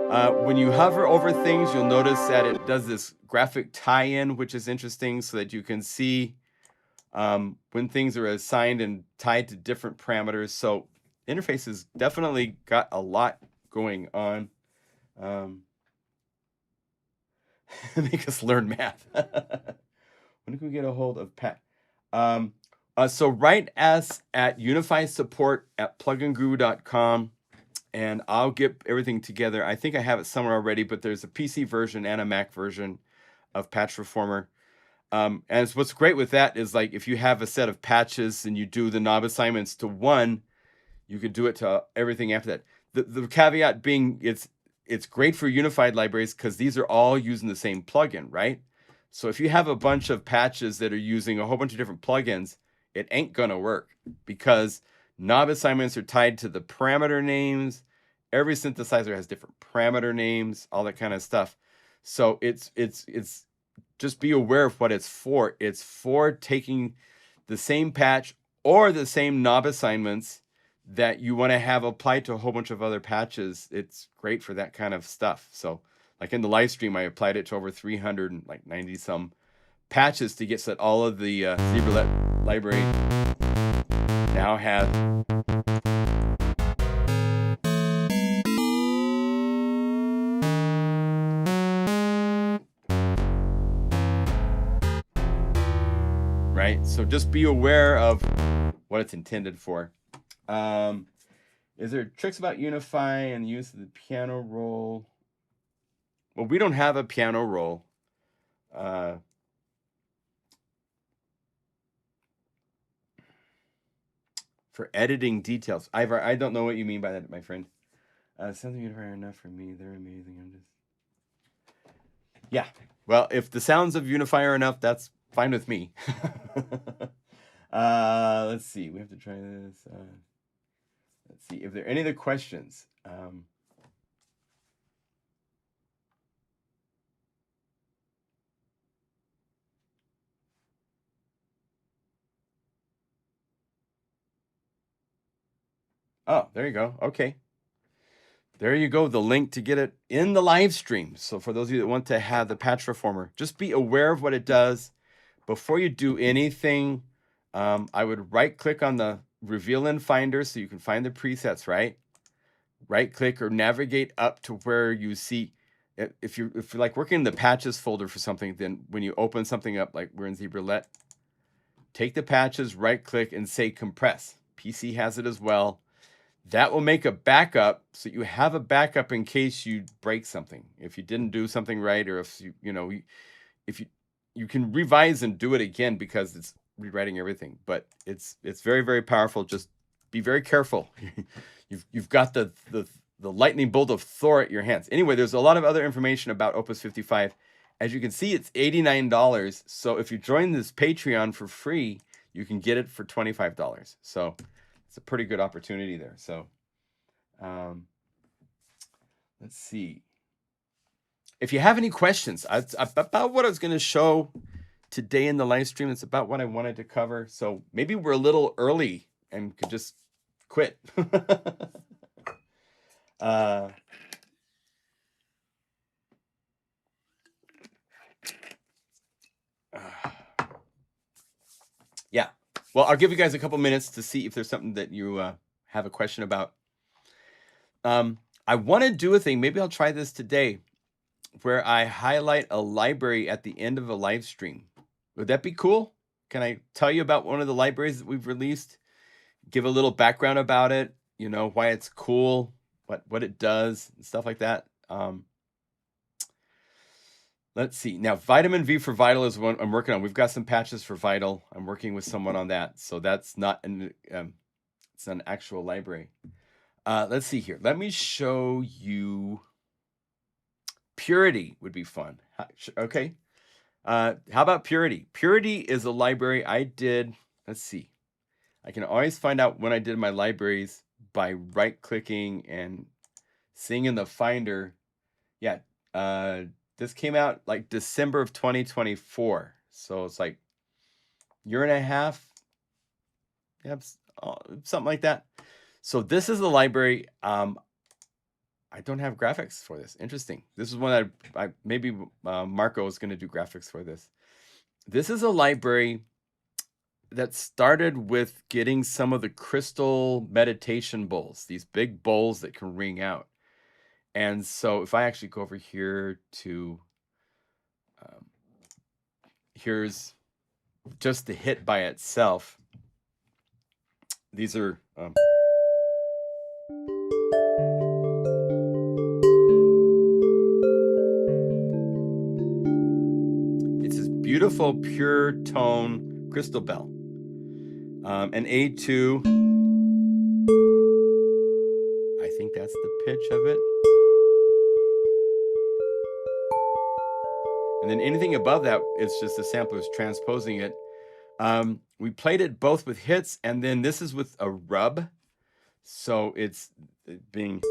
When you hover over things, you'll notice that it does this graphic tie-in, which is interesting, so that you can see when things are assigned and tied to different parameters. So interface has definitely got a lot going on. Make us learn math. When can we get a hold of Pat? So write us at unifysupport@plugandguru.com, and I'll get everything together. I think I have it somewhere already, but there's a PC version and a Mac version of Patch Reformer. And what's great with that is, like, if you have a set of patches and you do the knob assignments to one, you could do it to everything after that. The caveat being, it's great for unified libraries because these are all using the same plugin, right? So if you have a bunch of patches that are using a whole bunch of different plugins, it ain't gonna work, because knob assignments are tied to the parameter names. Every synthesizer has different parameter names, all that kind of stuff. So it's just be aware of what it's for. It's for taking the same patch or the same knob assignments that you want to have applied to a whole bunch of other patches. It's great for that kind of stuff. So like in the live stream, I applied it to over 390 some patches to get so that all of the Zebralette library now has right. So just be aware of what it's intended for. Is there tricks about Unify and the use of the piano roll? Well, we don't have a piano roll. For editing details. Ivar, I don't know what you mean by that, my friend. Something Unify are enough for me. They're amazing. I'm just... Yeah. Well, if the sounds of Unify are enough, that's fine with me. Let's see. We have to try this. Let's see if there are any other questions. Oh, there you go. Okay. There you go. The link to get it in the live stream. So for those of you that want to have the Patch Reformer, just be aware of what it does. Before you do anything, I would right-click on the Reveal in Finder so you can find the presets, right? Right-click or navigate up to where you see. If you're like working in the patches folder for something, then when you open something up, like we're in Zebralette, take the patches, right-click, and say compress. PC has it as well. That will make a backup, so you have a backup in case you break something. If you didn't do something right, or if if you can revise and do it again, because it's rewriting everything. But it's very, very powerful. Just be very careful. You've got the lightning bolt of Thor at your hands. Anyway, there's a lot of other information about Opus 55. As you can see, it's $89. So if you join this Patreon for free, you can get it for $25. So it's a pretty good opportunity there. So let's see. If you have any questions about what I was going to show today in the live stream, it's about what I wanted to cover. So maybe we're a little early and could just quit. Yeah. Well, I'll give you guys a couple minutes to see if there's something that you have a question about. I want to do a thing. Maybe I'll try this today, where I highlight a library at the end of a live stream. Would that be cool? Can I tell you about one of the libraries that we've released? Give a little background about it, why it's cool, what it does, and stuff like that. Let's see. Now, Vitamin V for Vital is one I'm working on. We've got some patches for Vital. I'm working with someone on that. So that's not it's an actual library. Let's see here. Let me show you. Purity would be fun. Okay. How about Purity? Purity is a library I did. Let's see. I can always find out when I did my libraries by right-clicking and seeing in the Finder. Yeah. This came out like December of 2024. So it's like a year and a half. Yeah, something like that. So this is the library. I don't have graphics for this. Interesting. This is one I maybe Marco is going to do graphics for this. This is a library that started with getting some of the crystal meditation bowls, these big bowls that can ring out. And so if I actually go over here to, here's just the hit by itself. These are, it's this beautiful pure tone crystal bell. An A2, I think that's the pitch of it. And then anything above that is just the sampler is transposing it. We played it both with hits, and then this is with a rub. So it's being...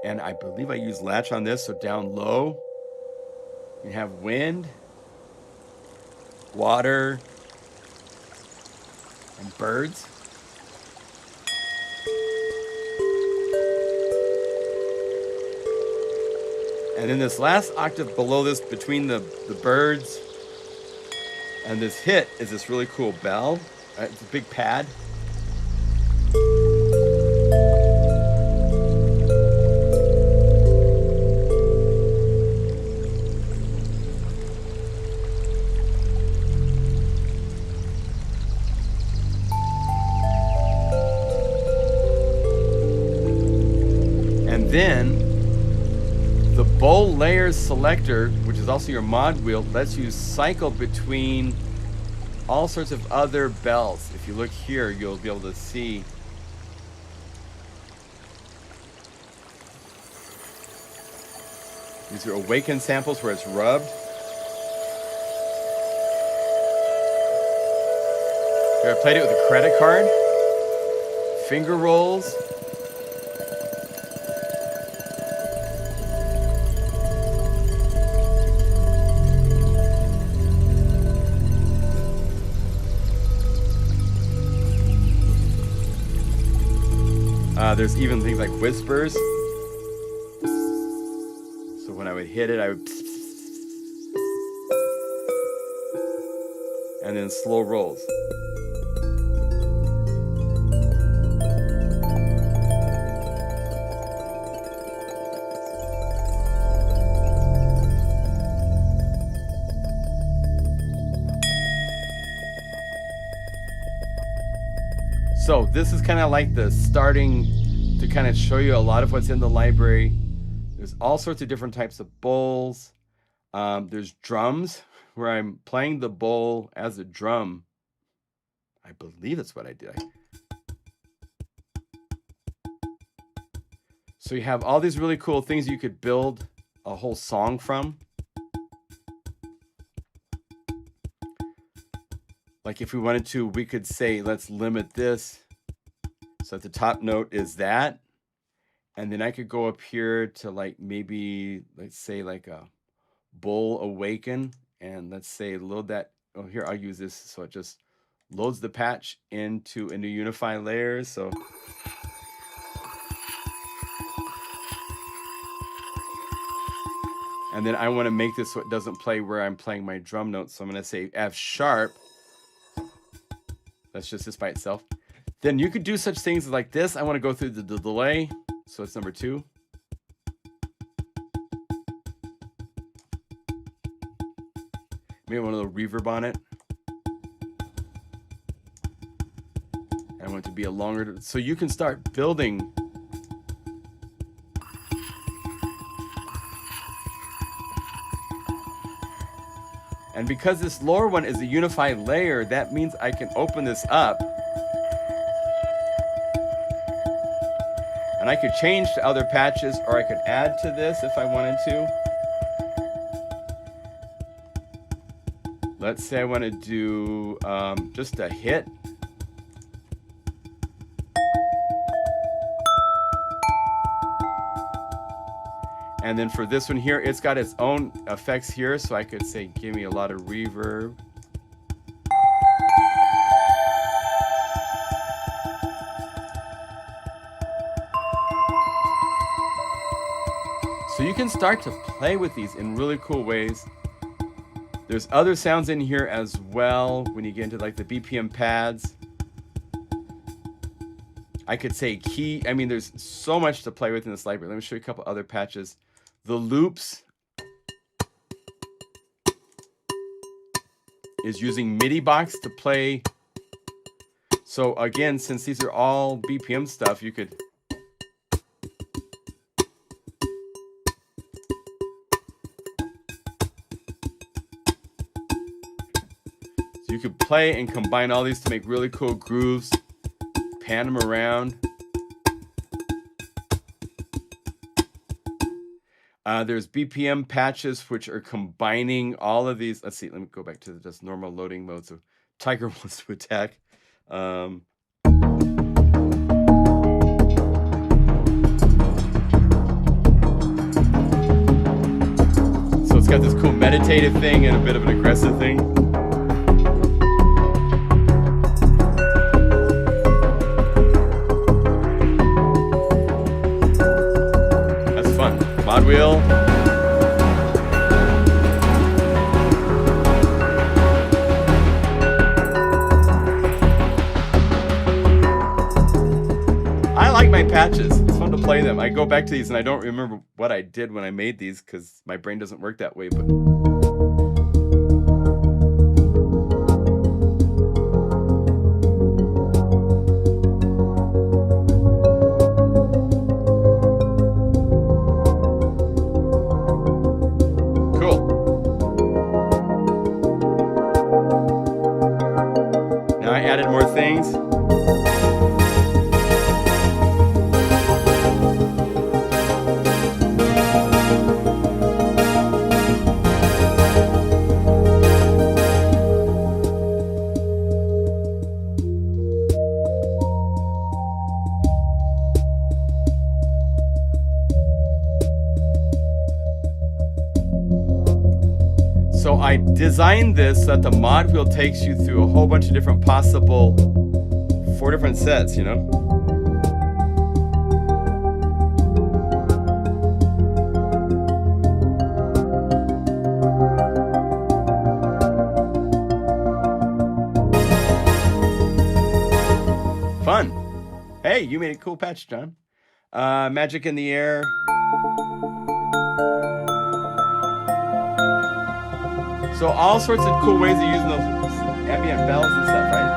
And I believe I use latch on this, so down low, you have wind, water, and birds. And then this last octave below this, between the birds and this hit, is this really cool bell. It's a big pad. And then the bowl layers selector, which is also your mod wheel, lets you cycle between all sorts of other bells. If you look here, you'll be able to see these are awakened samples where it's rubbed. Here, I played it with a credit card, finger rolls. There's even things like whispers. So when I would hit it, I would... And then slow rolls. So this is kind of like the starting to kind of show you a lot of what's in the library. There's all sorts of different types of bowls. There's drums where I'm playing the bowl as a drum. I believe that's what I did. So you have all these really cool things you could build a whole song from. Like if we wanted to, we could say, let's limit this. So at the top note is that. And then I could go up here to like maybe, let's say like a bowl awaken. And let's say load that. Oh, here, I'll use this. So it just loads the patch into a new Unify layer. So. And then I want to make this so it doesn't play where I'm playing my drum notes. So I'm going to say F sharp. That's just this by itself. Then you could do such things like this. I want to go through the delay. So it's number 2. Maybe I want a little reverb on it. I want it to be a longer. So you can start building. And because this lower one is a unified layer, that means I can open this up. And I could change to other patches, or I could add to this if I wanted to. Let's say I want to do just a hit. And then for this one here, it's got its own effects here. So I could say, give me a lot of reverb. So you can start to play with these in really cool ways. There's other sounds in here as well when you get into like the BPM pads. I could say key. I mean, there's so much to play with in this library. Let me show you a couple other patches. The loops is using MIDI box to play. So again, since these are all BPM stuff, you could play and combine all these to make really cool grooves, pan them around. There's BPM patches which are combining all of these. Let's see, let me go back to just normal loading mode. So Tiger wants to attack. So it's got this cool meditative thing and a bit of an aggressive thing. Mod wheel. I like my patches. It's fun to play them. I go back to these and I don't remember what I did when I made these because my brain doesn't work that way, but added more things. So I designed this so that the mod wheel takes you through a whole bunch of different possible 4 different sets, you know? Fun. Hey, you made a cool patch, John. Magic in the air. So all sorts of cool ways of using those ambient bells and stuff, right?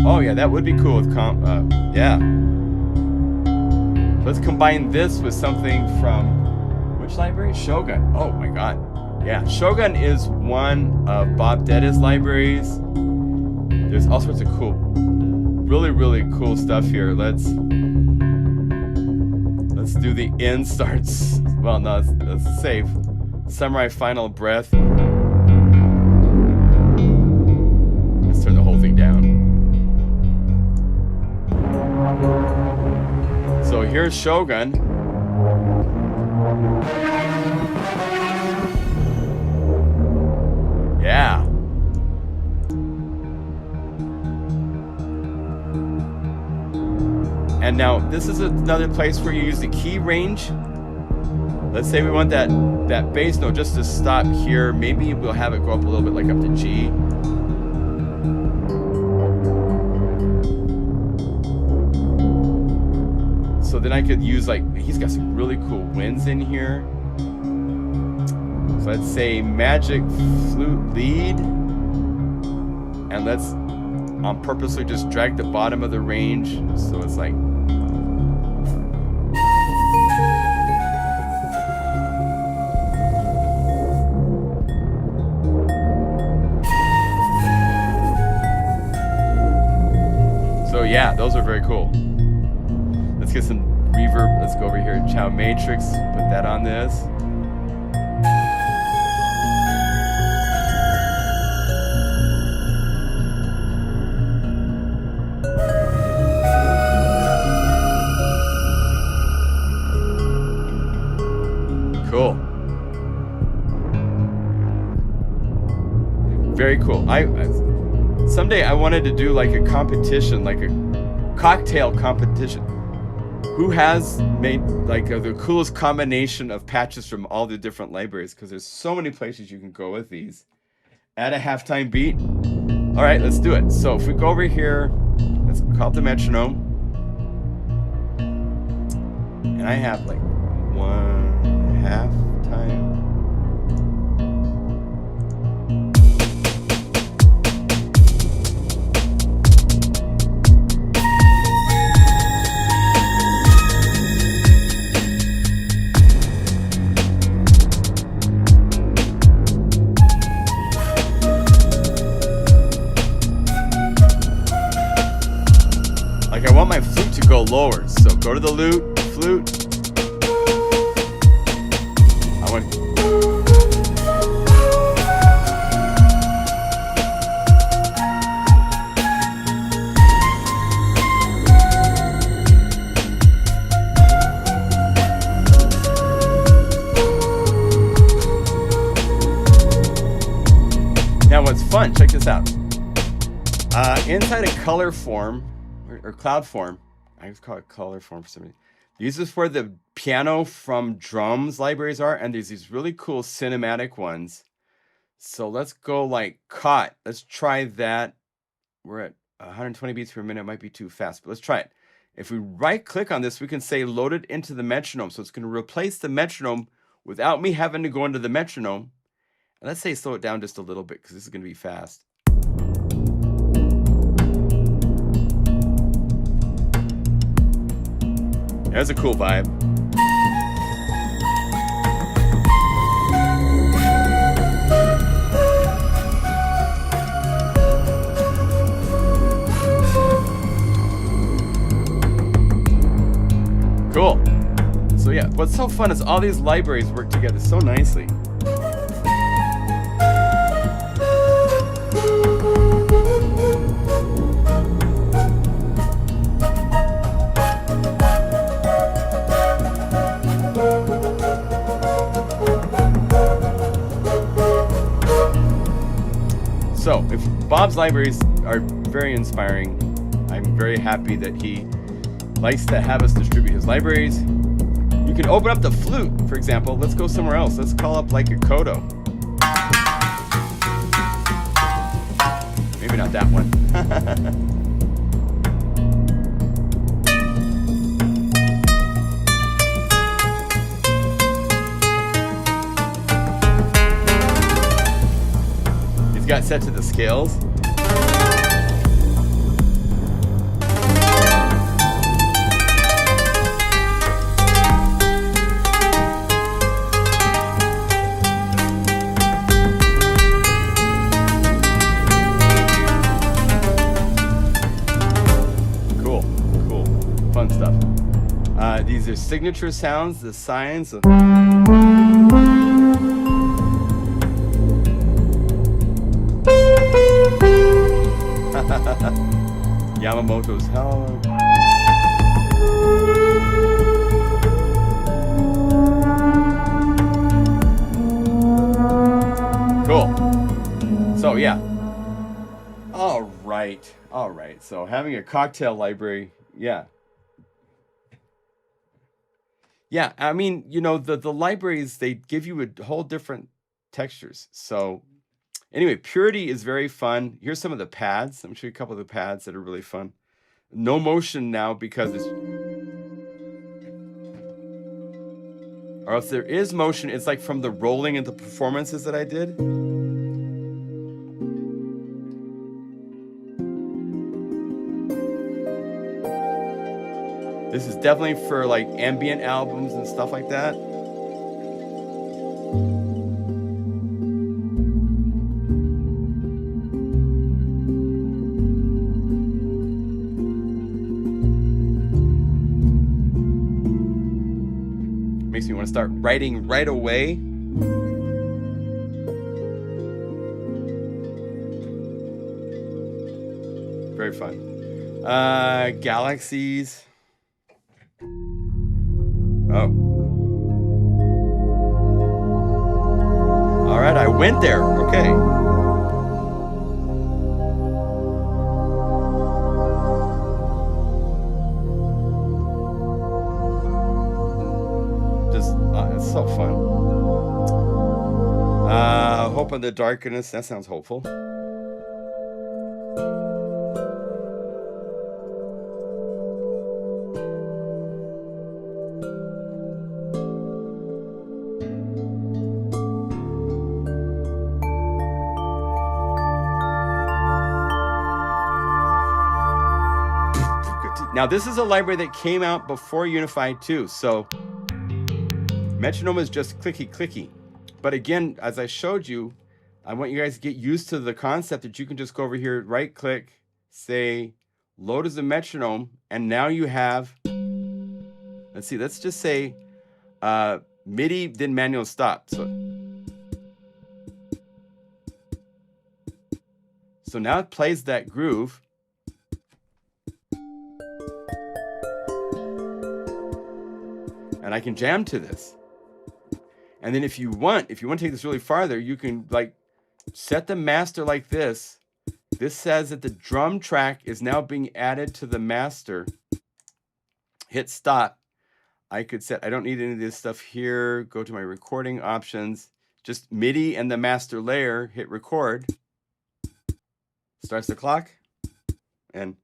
Oh yeah, that would be cool with yeah. Let's combine this with something from which library? Shogun. Oh my god. Yeah, Shogun is one of Bob Detta's libraries. There's all sorts of cool, really cool stuff here. Let's do the end starts. Well, no, let's save. Samurai Final Breath. Let's turn the whole thing down. So here's Shogun. Yeah. And now this is another place where you use the key range. Let's say we want that bass note just to stop here. Maybe we'll have it go up a little bit, like up to G. So then I could use, like, he's got some really cool winds in here. So let's say magic flute lead. And let's purposely just drag the bottom of the range. So it's like, yeah, those are very cool. Let's get some reverb. Let's go over here, Chow Matrix, put that on this. Cool. Very cool. Someday I wanted to do like a competition, like a cocktail competition. Who has made like the coolest combination of patches from all the different libraries? Because there's so many places you can go with these. Add a halftime beat. All right, let's do it. So if we go over here, let's call it the metronome. And I have like 1 halftime. Like I want my flute to go lower, so go to the flute. I want. Now what's fun, check this out. Inside a color form, or cloud form, I just call it color form for some reason. This is where the piano from drums libraries are, and there's these really cool cinematic ones. So let's go like caught. Let's try that. We're at 120 beats per minute. It might be too fast, but let's try it. If we right click on this, we can say load it into the metronome. So it's going to replace the metronome without me having to go into the metronome. And let's say slow it down just a little bit because this is going to be fast. There's a cool vibe. Cool. So yeah, what's so fun is all these libraries work together so nicely. So, if Bob's libraries are very inspiring, I'm very happy that he likes to have us distribute his libraries. You can open up the flute, for example. Let's go somewhere else. Let's call up like a Kodo. Maybe not that one. Got set to the scales. Cool, fun stuff. These are signature sounds, the signs. Yamamoto's Hello. Cool. So yeah. All right. So having a cocktail library, yeah. Yeah, I mean, you know, the libraries, they give you a whole different textures. So anyway, Purity is very fun. Here's some of the pads. Let me show you a couple of the pads that are really fun. No motion now because it's... Or if there is motion, it's like from the rolling and the performances that I did. This is definitely for like ambient albums and stuff like that. Makes me want to start writing right away. Very fun. Galaxies. Oh. went there. Okay. Just, it's so fun. Hope in the darkness. That sounds hopeful. Now, this is a library that came out before Unify too, so metronome is just clicky clicky. But again, as I showed you, I want you guys to get used to the concept that you can just go over here, right click, say load as a metronome, and now you have, let's see, let's just say MIDI, then manual stop. So now it plays that groove. And I can jam to this. And then if you want to take this really farther, you can like set the master like this. This says that the drum track is now being added to the master. Hit stop. I could set, I don't need any of this stuff here. Go to my recording options. Just MIDI and the master layer, hit record. Starts the clock. And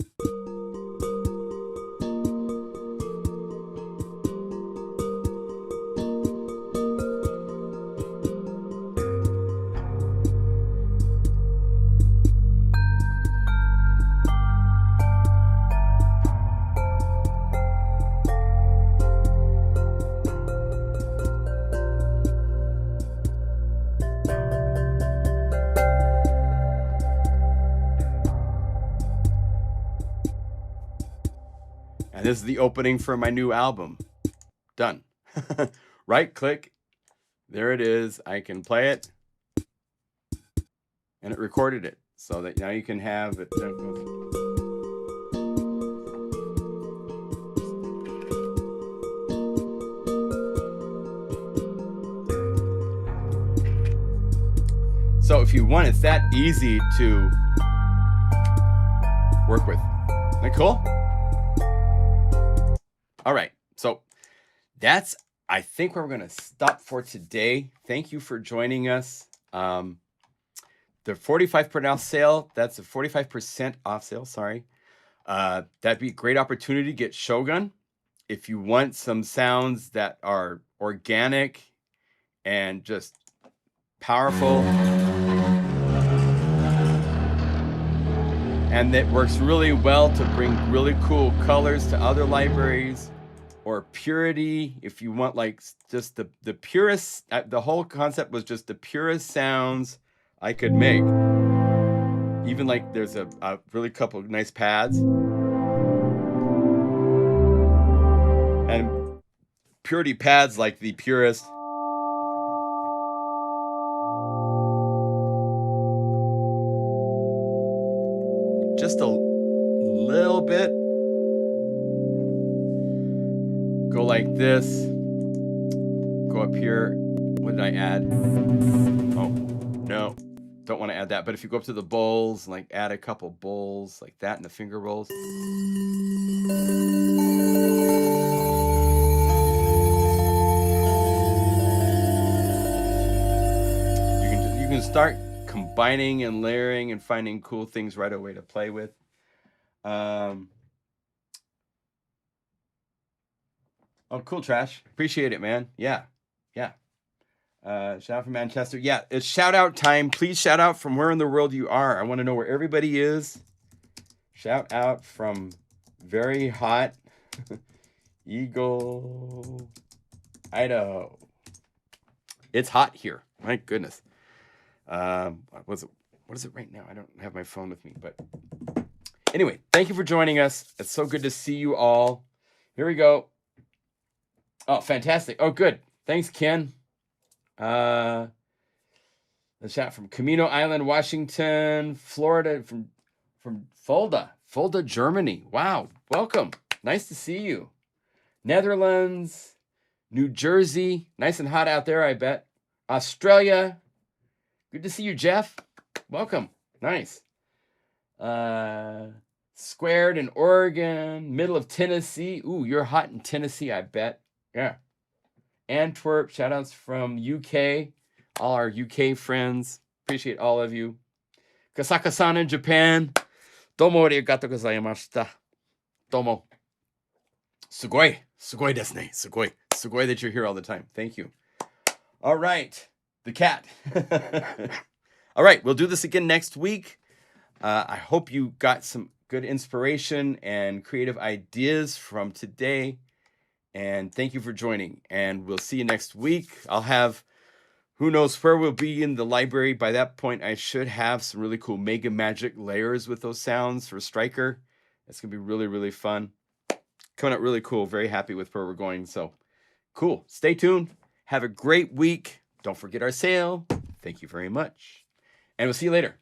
this is the opening for my new album. Done. Right click. There it is. I can play it. And it recorded it. So that now you can have it. So if you want, it's that easy to work with. Isn't that cool? All right, so that's, I think, where we're going to stop for today. Thank you for joining us. The 45% off sale, that's a 45% off sale, sorry. That'd be a great opportunity to get Shogun. If you want some sounds that are organic and just powerful, and that works really well to bring really cool colors to other libraries, or purity, if you want like just the purest, the whole concept was just the purest sounds I could make. Even like there's a really couple of nice pads. And purity pads like the purest. Just a little bit. Go like this. Go up here. What did I add? Oh, no. Don't want to add that. But if you go up to the bowls, like add a couple bowls like that in the finger rolls. You can start combining and layering and finding cool things right away to play with. Oh, cool, Trash. Appreciate it, man. Yeah. Shout out from Manchester. Yeah, it's shout out time. Please shout out from where in the world you are. I want to know where everybody is. Shout out from very hot Eagle, Idaho. It's hot here. My goodness. What is it right now? I don't have my phone with me, but anyway, thank you for joining us. It's so good to see you all. Here we go. Oh, fantastic. Oh, good. Thanks, Ken. The shot from Camino Island, Washington, Florida, from Fulda, Germany. Wow. Welcome. Nice to see you. Netherlands, New Jersey. Nice and hot out there, I bet. Australia, Good to see you, Jeff. Welcome. Nice. Squared in Oregon, middle of Tennessee. Ooh, you're hot in Tennessee, I bet. Yeah. Antwerp, shout outs from UK. All our UK friends. Appreciate all of you. Kasaka-san in Japan. Domo arigatou gozaimashita. Domo. Sugoi. Sugoi desu ne. Sugoi. Sugoi that you're here all the time. Thank you. All right. The cat. All right. We'll do this again next week. I hope you got some good inspiration and creative ideas from today. And thank you for joining. And we'll see you next week. I'll have, who knows where we'll be in the library. By that point, I should have some really cool Mega Magic layers with those sounds for Striker. It's going to be really, really fun. Coming out really cool. Very happy with where we're going. So cool. Stay tuned. Have a great week. Don't forget our sale. Thank you very much. And we'll see you later.